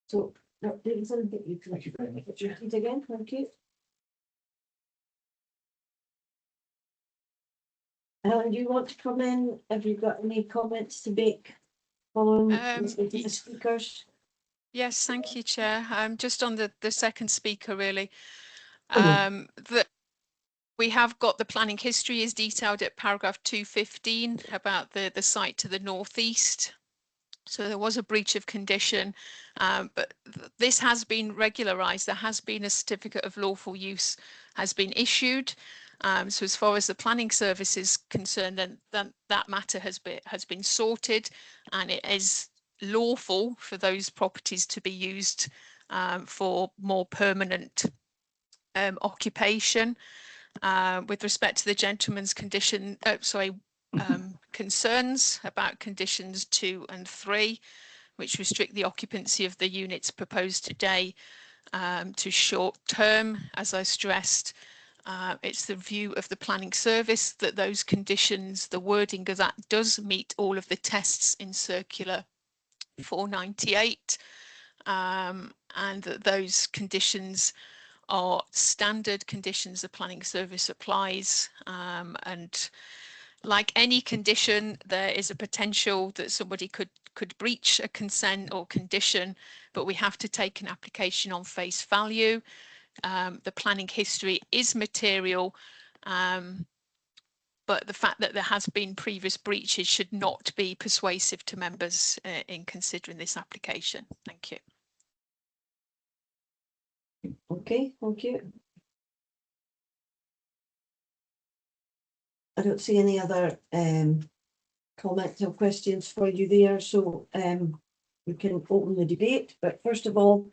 So, no, Davidson, you can repeat again. Thank you. Helen, do you want to come in? Have you got any comments to make following the speakers? Yes, thank you, Chair. Just on the second speaker, really. We have got the planning history is detailed at paragraph 215 about the site to the northeast. So there was a breach of condition, but this has been regularised. There has been a certificate of lawful use has been issued. So as far as the planning service is concerned, then that matter has been sorted, and it is lawful for those properties to be used for more permanent occupation. With respect to the gentleman's concerns about conditions 2 and 3, which restrict the occupancy of the units proposed today to short term, as I stressed, it's the view of the planning service that those conditions, the wording of that does meet all of the tests in circular 498, and that those conditions are standard conditions the planning service applies, and like any condition, there is a potential that somebody could breach a consent or condition, but we have to take an application on face value. The planning history is material, but the fact that there has been previous breaches should not be persuasive to members in considering this application. Thank you. Okay, thank you. I don't see any other comments or questions for you there, so we can open the debate. But first of all,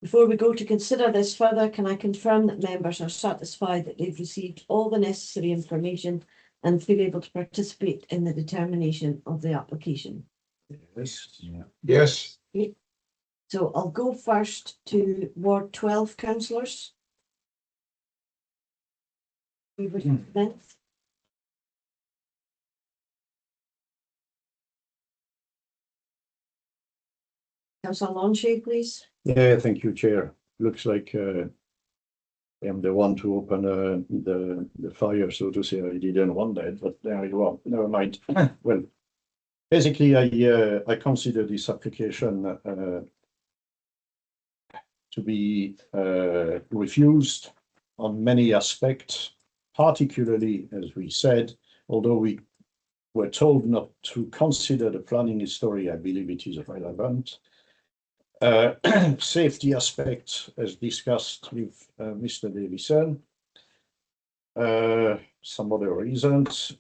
before we go to consider this further, can I confirm that members are satisfied that they've received all the necessary information and feel able to participate in the determination of the application? Yes. Yeah. Yes. So I'll go first to Ward 12 councillors. Councillor Lonshay, please. Yeah, thank you, Chair. Looks like I am the one to open the fire, so to say. I didn't want that, but there you are. Never mind. Well, basically, I consider this application to be refused on many aspects, particularly, as we said, although we were told not to consider the planning history, I believe it is relevant. Safety aspect, as discussed with Mr. Davison. Some other reasons.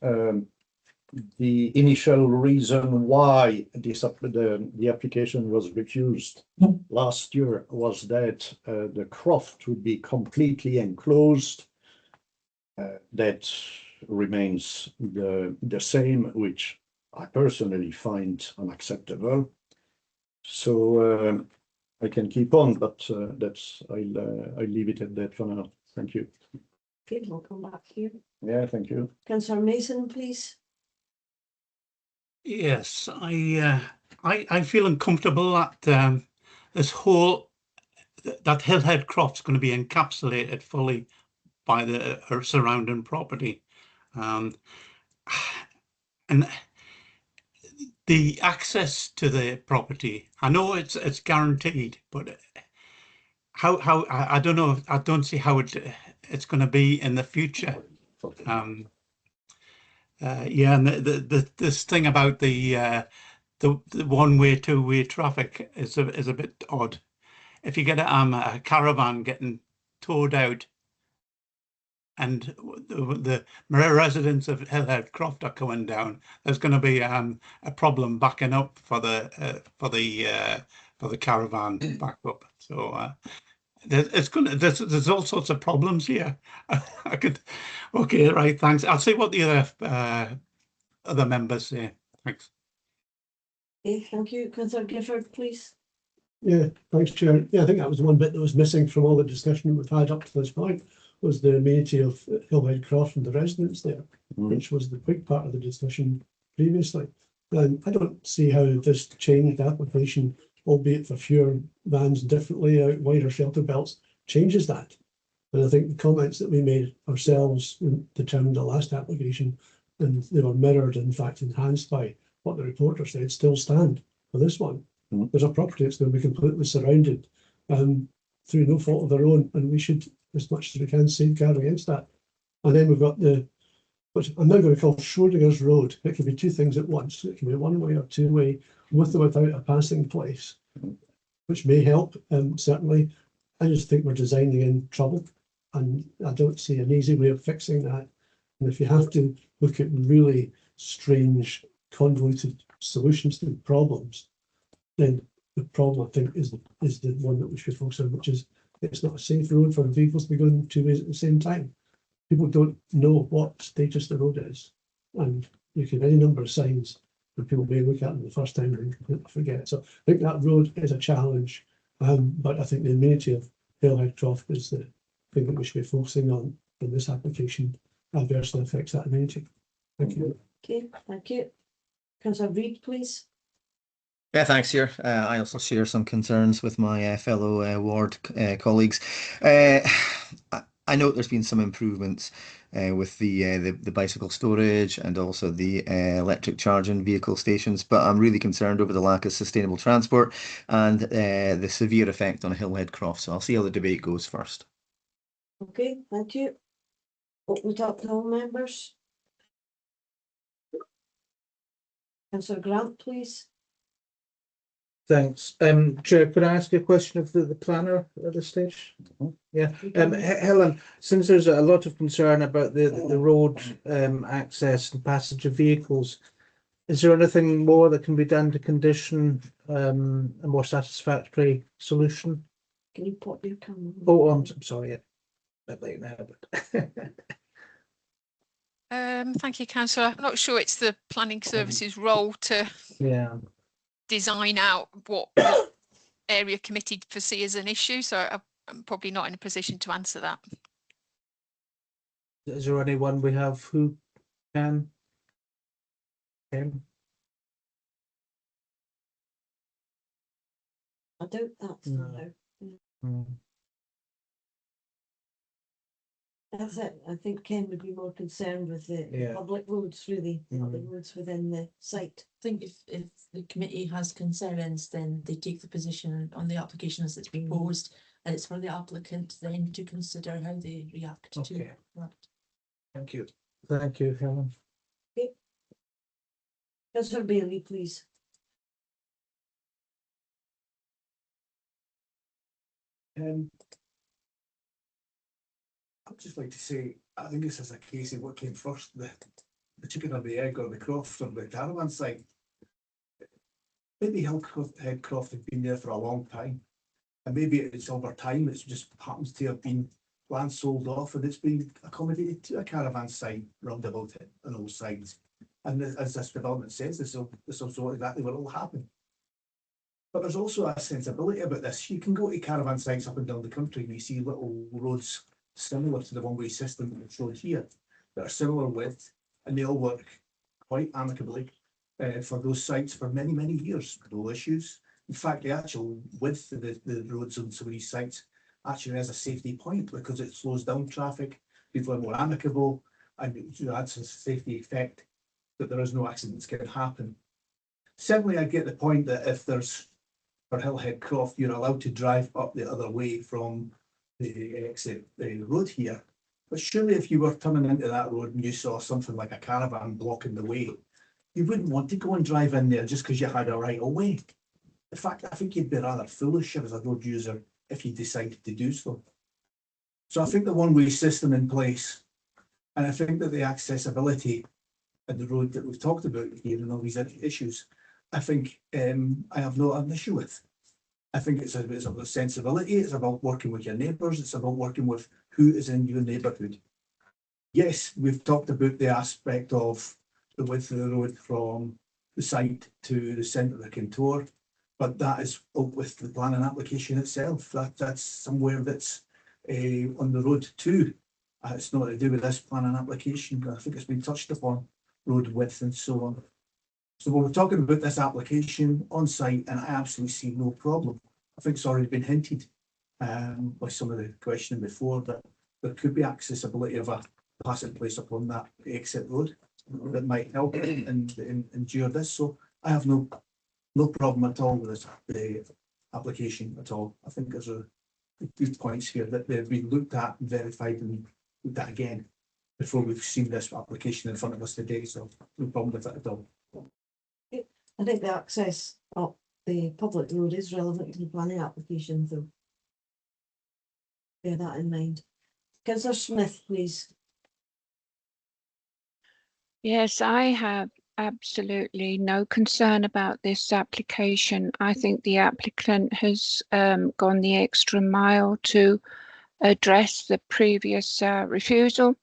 The initial reason why the application was refused last year was that the croft would be completely enclosed. That remains the same, which I personally find unacceptable. So I can keep on, but I'll leave it at that for now. Thank you. Okay, we'll come back here. Yeah, thank you. Councillor Mason, please. Yes, I feel uncomfortable that this whole that Hillhead Croft's going to be encapsulated fully by the surrounding property, and the access to the property. I know it's guaranteed, but how I don't know. I don't see how it's going to be in the future. Yeah, and this thing about the one-way, two-way traffic is a bit odd. If you get a caravan getting towed out, and the residents of Hillhead Croft are coming down, there's going to be a problem backing up for the caravan back up. So There's all sorts of problems here. I could. Okay, right. Thanks. I'll see what the other members say. Thanks. Okay, thank you. Councillor Gifford, please. Yeah, thanks, Chair. Yeah, I think that was one bit that was missing from all the discussion we've had up to this point, was the amenity of Hillhead Croft and the residents there, which was the big part of the discussion previously. And I don't see how this changed application, albeit for fewer vans, differently out wider shelter belts, changes that. And I think the comments that we made ourselves determined the last application, and they were mirrored, in fact, enhanced by what the reporter said, still stand for this one. There's a property that's going to be completely surrounded through no fault of their own, and we should, as much as we can, safeguard against that. And then we've got which I'm now going to call Schrodinger's Road. It can be two things at once. It can be one way or two way, with or without a passing place, which may help, certainly. I just think we're designing in trouble, and I don't see an easy way of fixing that. And if you have to look at really strange, convoluted solutions to problems, then the problem, I think, is the one that we should focus on, which is it's not a safe road for vehicles to be going two ways at the same time. People don't know what status the road is, and you can have any number of signs, and people may look at them the first time and completely forget. So I think that road is a challenge, but I think the amenity of Hillhead Croft is the thing that we should be focusing on in this application. Adversely affects that amenity. Thank you. Okay, thank you. Councillor Reid, please. Yeah, thanks, Chair. I also share some concerns with my fellow ward colleagues. I note there's been some improvements with the bicycle storage and also the electric charging vehicle stations, but I'm really concerned over the lack of sustainable transport and the severe effect on Hillhead Croft. So I'll see how the debate goes first. Okay, thank you. Open it up to all members. Councillor Grant, please. Thanks. Chair, could I ask you a question of the planner at this stage? Yeah. Helen, since there's a lot of concern about the road access and passage of vehicles, is there anything more that can be done to condition a more satisfactory solution? Can you pop your camera? Oh, I'm sorry. A bit late now, but Thank you, Councillor. I'm not sure it's the planning services role to design out what area committee foresee as an issue, so I'm probably not in a position to answer that. Is there anyone we have who can? I doubt that. No. That's it. I think Ken would be more concerned with the public roads, really, not the roads within the site. I think if the committee has concerns, then they take the position on the application as it's proposed, and it's for the applicant then to consider how they react to that. Thank you. Thank you, Helen. Okay. Councillor Bailey, please. I'd just like to say, I think this is a case of what came first, the chicken or the egg, or the croft or the caravan site. Maybe Hillhead Croft have been there for a long time, and maybe it's over time, it just happens to have been land sold off and it's been accommodated to a caravan site round about it on all sides. And as this development says, this will exactly what will happen. But there's also a sensibility about this. You can go to caravan sites up and down the country and you see little roads similar to the one-way system that's shown here, that are similar width, and they all work quite amicably for those sites for many, many years. No issues. In fact, the actual width of the roads on some of these sites actually has a safety point because it slows down traffic, people are more amicable, and it adds a safety effect that there is no accidents can happen. Certainly, I get the point that if there's, for Hillhead Croft, you're allowed to drive up the other way from the exit road here. But surely if you were turning into that road and you saw something like a caravan blocking the way, you wouldn't want to go and drive in there just because you had a right of way. In fact, I think you'd be rather foolish as a road user if you decided to do so. So I think the one-way system in place, and I think that the accessibility and the road that we've talked about here and all these issues, I think I have no an issue with. I think it's about sensibility, it's about working with your neighbours, it's about working with who is in your neighbourhood. Yes, we've talked about the aspect of the width of the road from the site to the centre of the contour, but that is with the planning application itself. That's somewhere that's on the road too. It's not to do with this planning application. I think it's been touched upon, road width and so on. So when we're talking about this application on site, and I absolutely see no problem. I think it's already been hinted by some of the questioning before that there could be accessibility of a passing place upon that exit road that might help and endure this. So I have no problem at all with this, the application at all. I think there's a good points here that they've been looked at, verified, and looked at again before we've seen this application in front of us today. So no problem with it at all. I think the access up the public road is relevant to the planning application, so bear that in mind. Councillor Smith, please. Yes, I have absolutely no concern about this application. I think the applicant has gone the extra mile to address the previous refusal.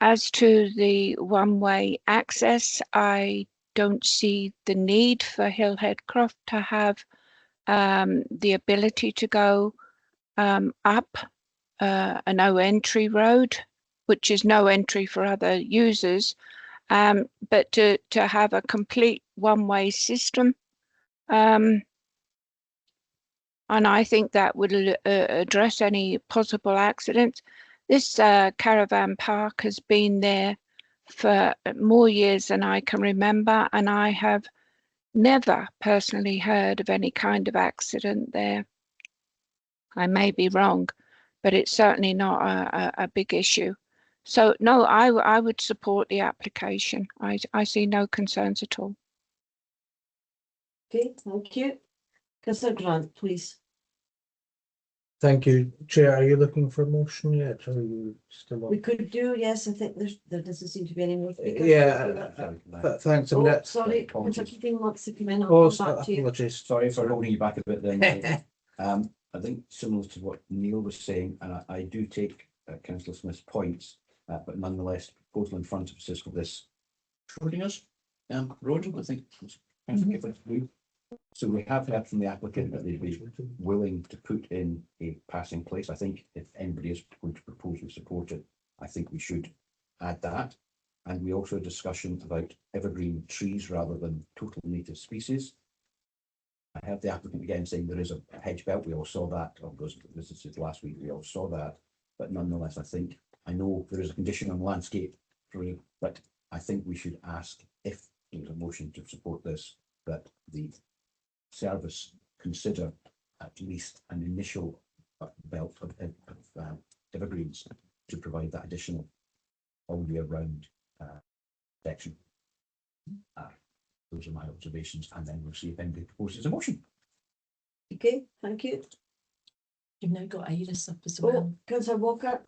As to the one-way access, I don't see the need for Hillhead Croft to have the ability to go up a no entry road, which is no entry for other users. But to have a complete one-way system, and I think that would address any possible accidents. This caravan park has been there for more years than I can remember, and I have never personally heard of any kind of accident there. I may be wrong, but it's certainly not a big issue. So no, I would support the application. I see no concerns at all. Okay, thank you. Councillor Grant, please. Thank you, Chair. Are you looking for a motion yet? Or are you still on? We could do, yes, I think there doesn't seem to be any more. Yeah, thanks. Oh, sorry, Councillor Keating wants to come in. I'll Oh, come back to you. apologies. Sorry for holding you back a bit then. I think similar to what Neil was saying, and I do take Councillor Smith's points, but nonetheless, the proposal in front of us is for this Schrodinger's road, I think. So we have heard from the applicant that they'd be willing to put in a passing place. I think if anybody is going to propose and support it, I think we should add that. And we also had a discussion about evergreen trees rather than total native species. I heard the applicant again saying there is a hedge belt. We all saw that. Or those visited last week, we all saw that. But nonetheless, I know there is a condition on landscape, but I think we should ask if there's a motion to support this, that the service consider at least an initial belt of evergreens to provide that additional all year round protection. Those are my observations, and then we'll see if anybody proposes a motion. Okay, thank you. You've now got Iris up as well. Councillor Walker.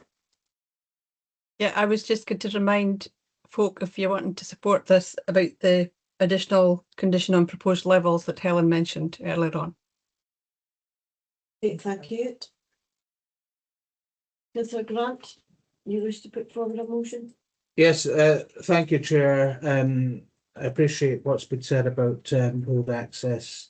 Yeah, I was just going to remind folk, if you're wanting to support this, about the additional condition on proposed levels that Helen mentioned earlier on. Okay, thank you. Councillor Grant, you wish to put forward a motion? Yes, thank you, Chair. I appreciate what's been said about road access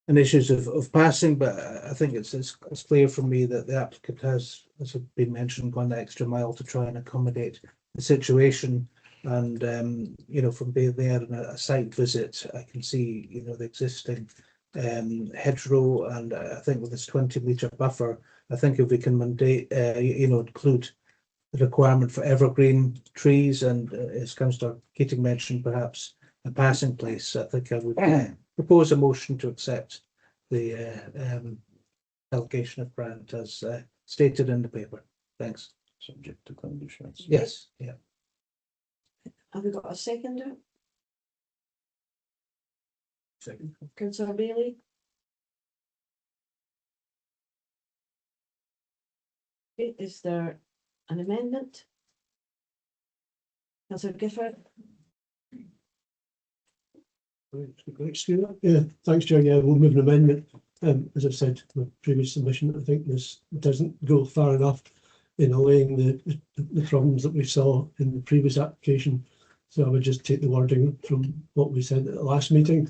and issues of passing, but I think it's clear from me that the applicant has, as has been mentioned, gone the extra mile to try and accommodate the situation. And you know, from being there in a site visit, I can see, you know, the existing hedgerow, and I think with this 20-metre buffer, I think if we can mandate, you know, include the requirement for evergreen trees, and as Councillor Keating mentioned, perhaps a passing place, I think I would propose a motion to accept the allocation of grant as stated in the paper. Thanks. Subject to conditions. Yes. Yeah. Have we got a seconder? Second. Councillor Bailey. Okay, is there an amendment? Councillor Gifford. Yeah, thanks, Chair. Yeah, we'll move an amendment As I said in the previous submission, I think this doesn't go far enough in allaying the problems that we saw in the previous application. So I would just take the wording from what we said at the last meeting,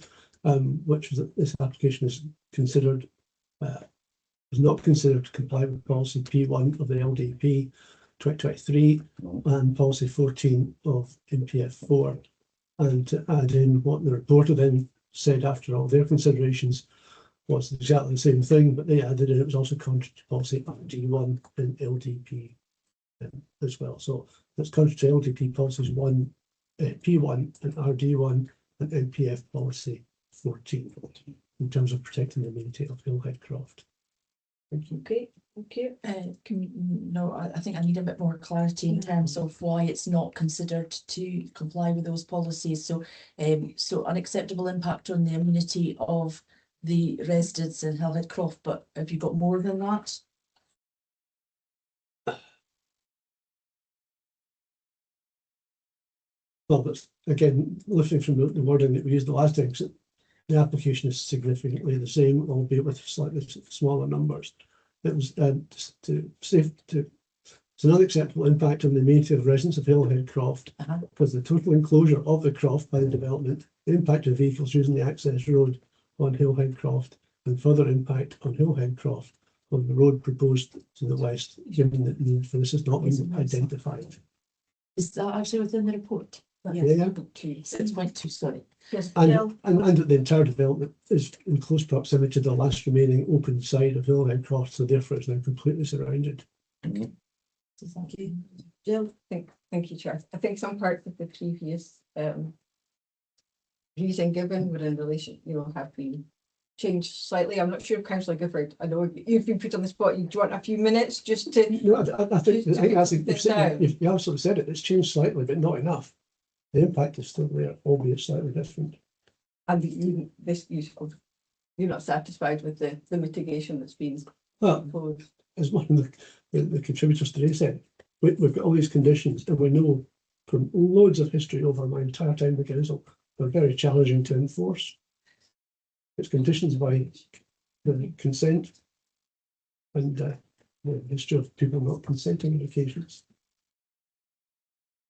which was that this application is considered is not considered to comply with policy P1 of the LDP 2023 and policy 14 of NPF 4, and to add in what the reporter then said after all their considerations was exactly the same thing, but they added in it was also contrary to policy D1 and LDP as well. So that's contrary to LDP policies P1 and RD1 and NPF policy 14 in terms of protecting the amenity of Hillhead Croft. Thank you. Okay, thank you. I think I need a bit more clarity in terms of why it's not considered to comply with those policies. So, so unacceptable impact on the amenity of the residents in Hillhead Croft, but have you got more than that? Well, but again, lifting from the wording that we used the last time, the application is significantly the same, albeit with slightly smaller numbers. It was it's an unacceptable impact on the amenity of residents of Hillhead Croft because the total enclosure of the croft by the development, the impact of vehicles using the access road on Hillhead Croft, and further impact on Hillhead Croft on the road proposed to the west, given that the need for this has not been identified. Is that actually within the report? Yeah, yeah. 6.2, sorry. Yes, And that the entire development is in close proximity to the last remaining open side of Hillhead Croft, so therefore it's now completely surrounded. Okay. So thank you. Jill, thank you, Chair. I think some parts of the previous reason given were in relation, have been changed slightly. I'm not sure if Councillor Gifford, I know you've been put on the spot. Do you want a few minutes just to? No, I think that's you also said it. It's changed slightly, but not enough. The impact is still there, albeit slightly different. And you're not satisfied with the mitigation that's been proposed? As one of the contributors today said, we've got all these conditions, and we know from loads of history over my entire time in the council, they're very challenging to enforce. It's conditions by consent and the history of people not consenting on occasions.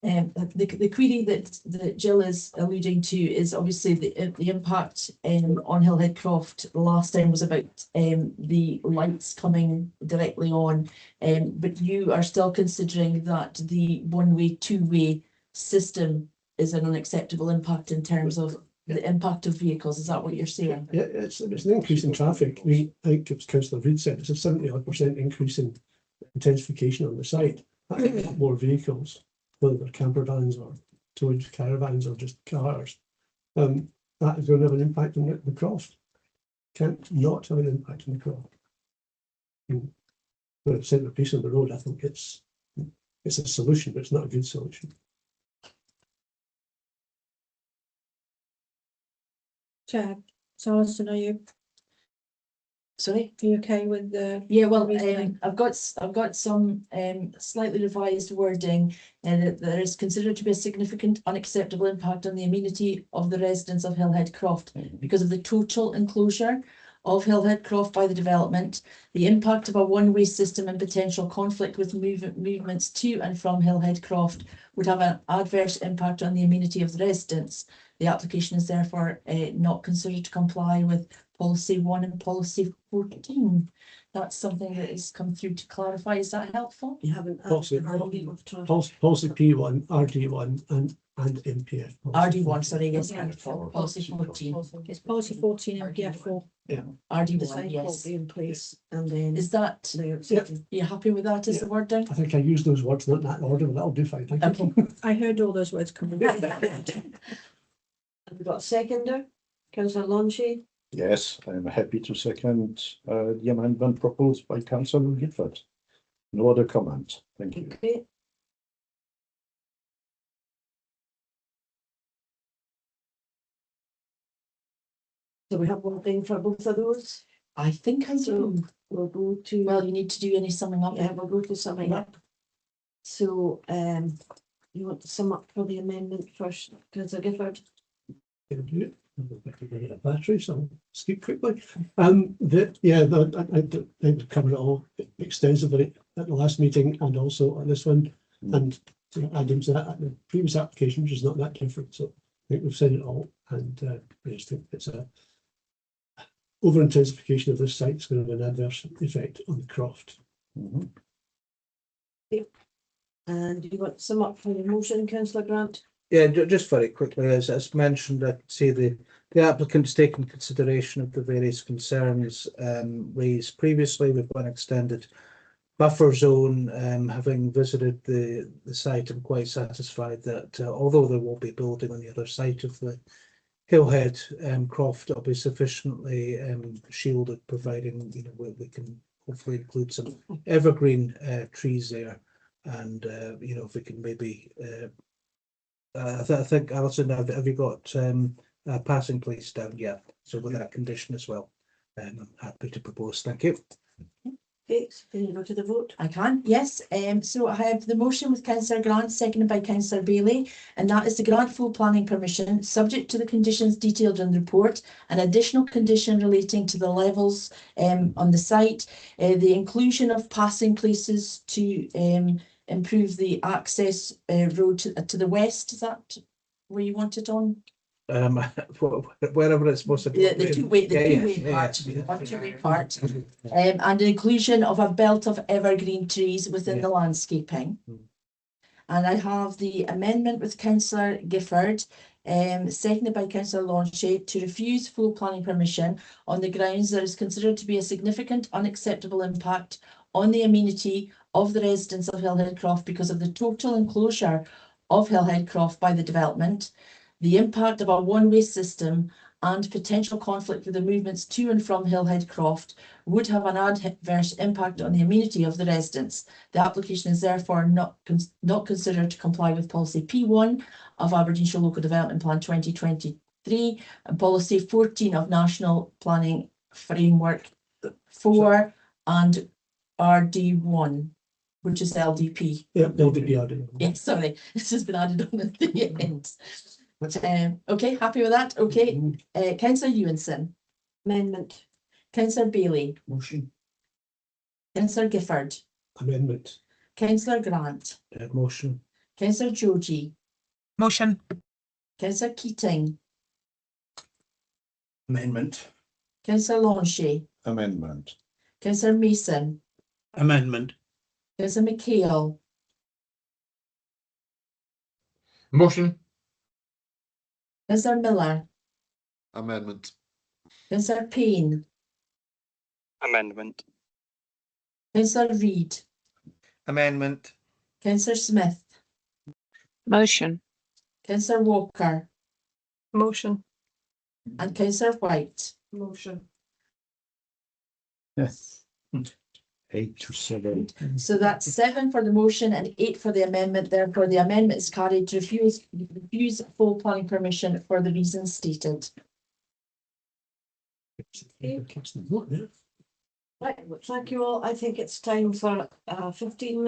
The query that Jill is alluding to is obviously the impact on Hillhead Croft last time was about the lights coming directly on, but you are still considering that the one-way, two-way system is an unacceptable impact in terms of the impact of vehicles. Is that what you're saying? Yeah, it's an increase in traffic. I think it was Councillor Reid said it's a 70% increase in intensification on the site. That's more vehicles, whether they're camper vans or towage caravans or just cars. That is going to have an impact on the croft. Can't not have an impact on the croft. When it's centrepiece on the road, I think it's a solution, but it's not a good solution. Chair, so Alison, are you? Sorry, are you okay with the? Yeah, well, I've got some slightly revised wording, and that there is considered to be a significant unacceptable impact on the amenity of the residents of Hillhead Croft because of the total enclosure of Hillhead Croft by the development, the impact of a one-way system and potential conflict with movements to and from Hillhead Croft would have an adverse impact on the amenity of the residents. The application is therefore not considered to comply with policy 1 and policy 14. That's something that has come through to clarify. Is that helpful? You haven't. Policy P1, RD1 and NPF. RD1, sorry, yes, policy 14. It's policy 14 and NPF 4. Yeah. RD1, yes. In place, and then Is that, you happy with that as the wording? I think I used those words not in that order, but that'll do fine. Thank you. I heard all those words coming. have we got a seconder? Councillor Lonchi? Yes, I'm happy to second the amendment proposed by Councillor Gifford. No other comment. Thank you. Okay. So we have one thing for both of those. I think I do. We'll go to. Well, you need to do any summing up. Yeah, we'll go to summing up. So, you want to sum up for the amendment first, Councillor Gifford? battery, so I'll speak quickly. I covered it all extensively at the last meeting and also on this one, and adding to that, the previous application, which is not that different. So I think we've said it all, and I just think it's a over intensification of this site is going to have an adverse effect on the croft. And do you want to sum up for the motion, councillor Grant? Yeah, just very quickly, as mentioned, I say the applicant's taken consideration of the various concerns raised previously with one extended buffer zone. Having visited the site, I'm quite satisfied that although there will be building on the other side of the hillhead croft, it'll be sufficiently shielded, providing we can hopefully include some evergreen trees there, and if we can maybe. I think, Alison, have you got a passing place down? Yeah, so with that condition as well, I'm happy to propose. Thank you. Okay, so can you go to the vote? I can, yes. So I have the motion with councillor Grant, seconded by councillor Bailey, and that is to grant full planning permission, subject to the conditions detailed in the report, an additional condition relating to the levels on the site, the inclusion of passing places to improve the access road to the west. Is that where you want it on? Wherever it's possible. The two-way part, and the inclusion of a belt of evergreen trees within the landscaping. And I have the amendment with councillor Gifford, seconded by councillor Launchet, to refuse full planning permission on the grounds there is considered to be a significant unacceptable impact on the amenity of the residents of Hillhead Croft because of the total enclosure of Hillhead Croft by the development, the impact of a one-way system, and potential conflict with the movements to and from Hillhead Croft would have an adverse impact on the amenity of the residents. The application is therefore not considered to comply with policy P1 of Aberdeenshire Local Development Plan 2023 and policy 14 of National Planning Framework 4 and RD1, which is LDP. Yeah, LDP. Yeah, sorry, this has been added on at the end. Okay, happy with that? Okay, councillor Ewanson. Amendment. Councillor Bailey. Motion. Councillor Gifford. Amendment. Councillor Grant. Motion. Councillor Joji. Motion. Councillor Keating. Amendment. Councillor Launchet. Amendment. Councillor Mason. Amendment. Councillor McHale. Motion. Councillor Miller. Amendment. Councillor Payne. Amendment. Councillor Reid. Amendment. Councillor Smith. Motion. Councillor Walker. Motion. And Councillor White. Motion. Yes. 8 to 7. So that's 7 for the motion and 8 for the amendment. Therefore, the amendment is carried to refuse full planning permission for the reasons stated. Right, thank you all. I think it's time for 15 minutes.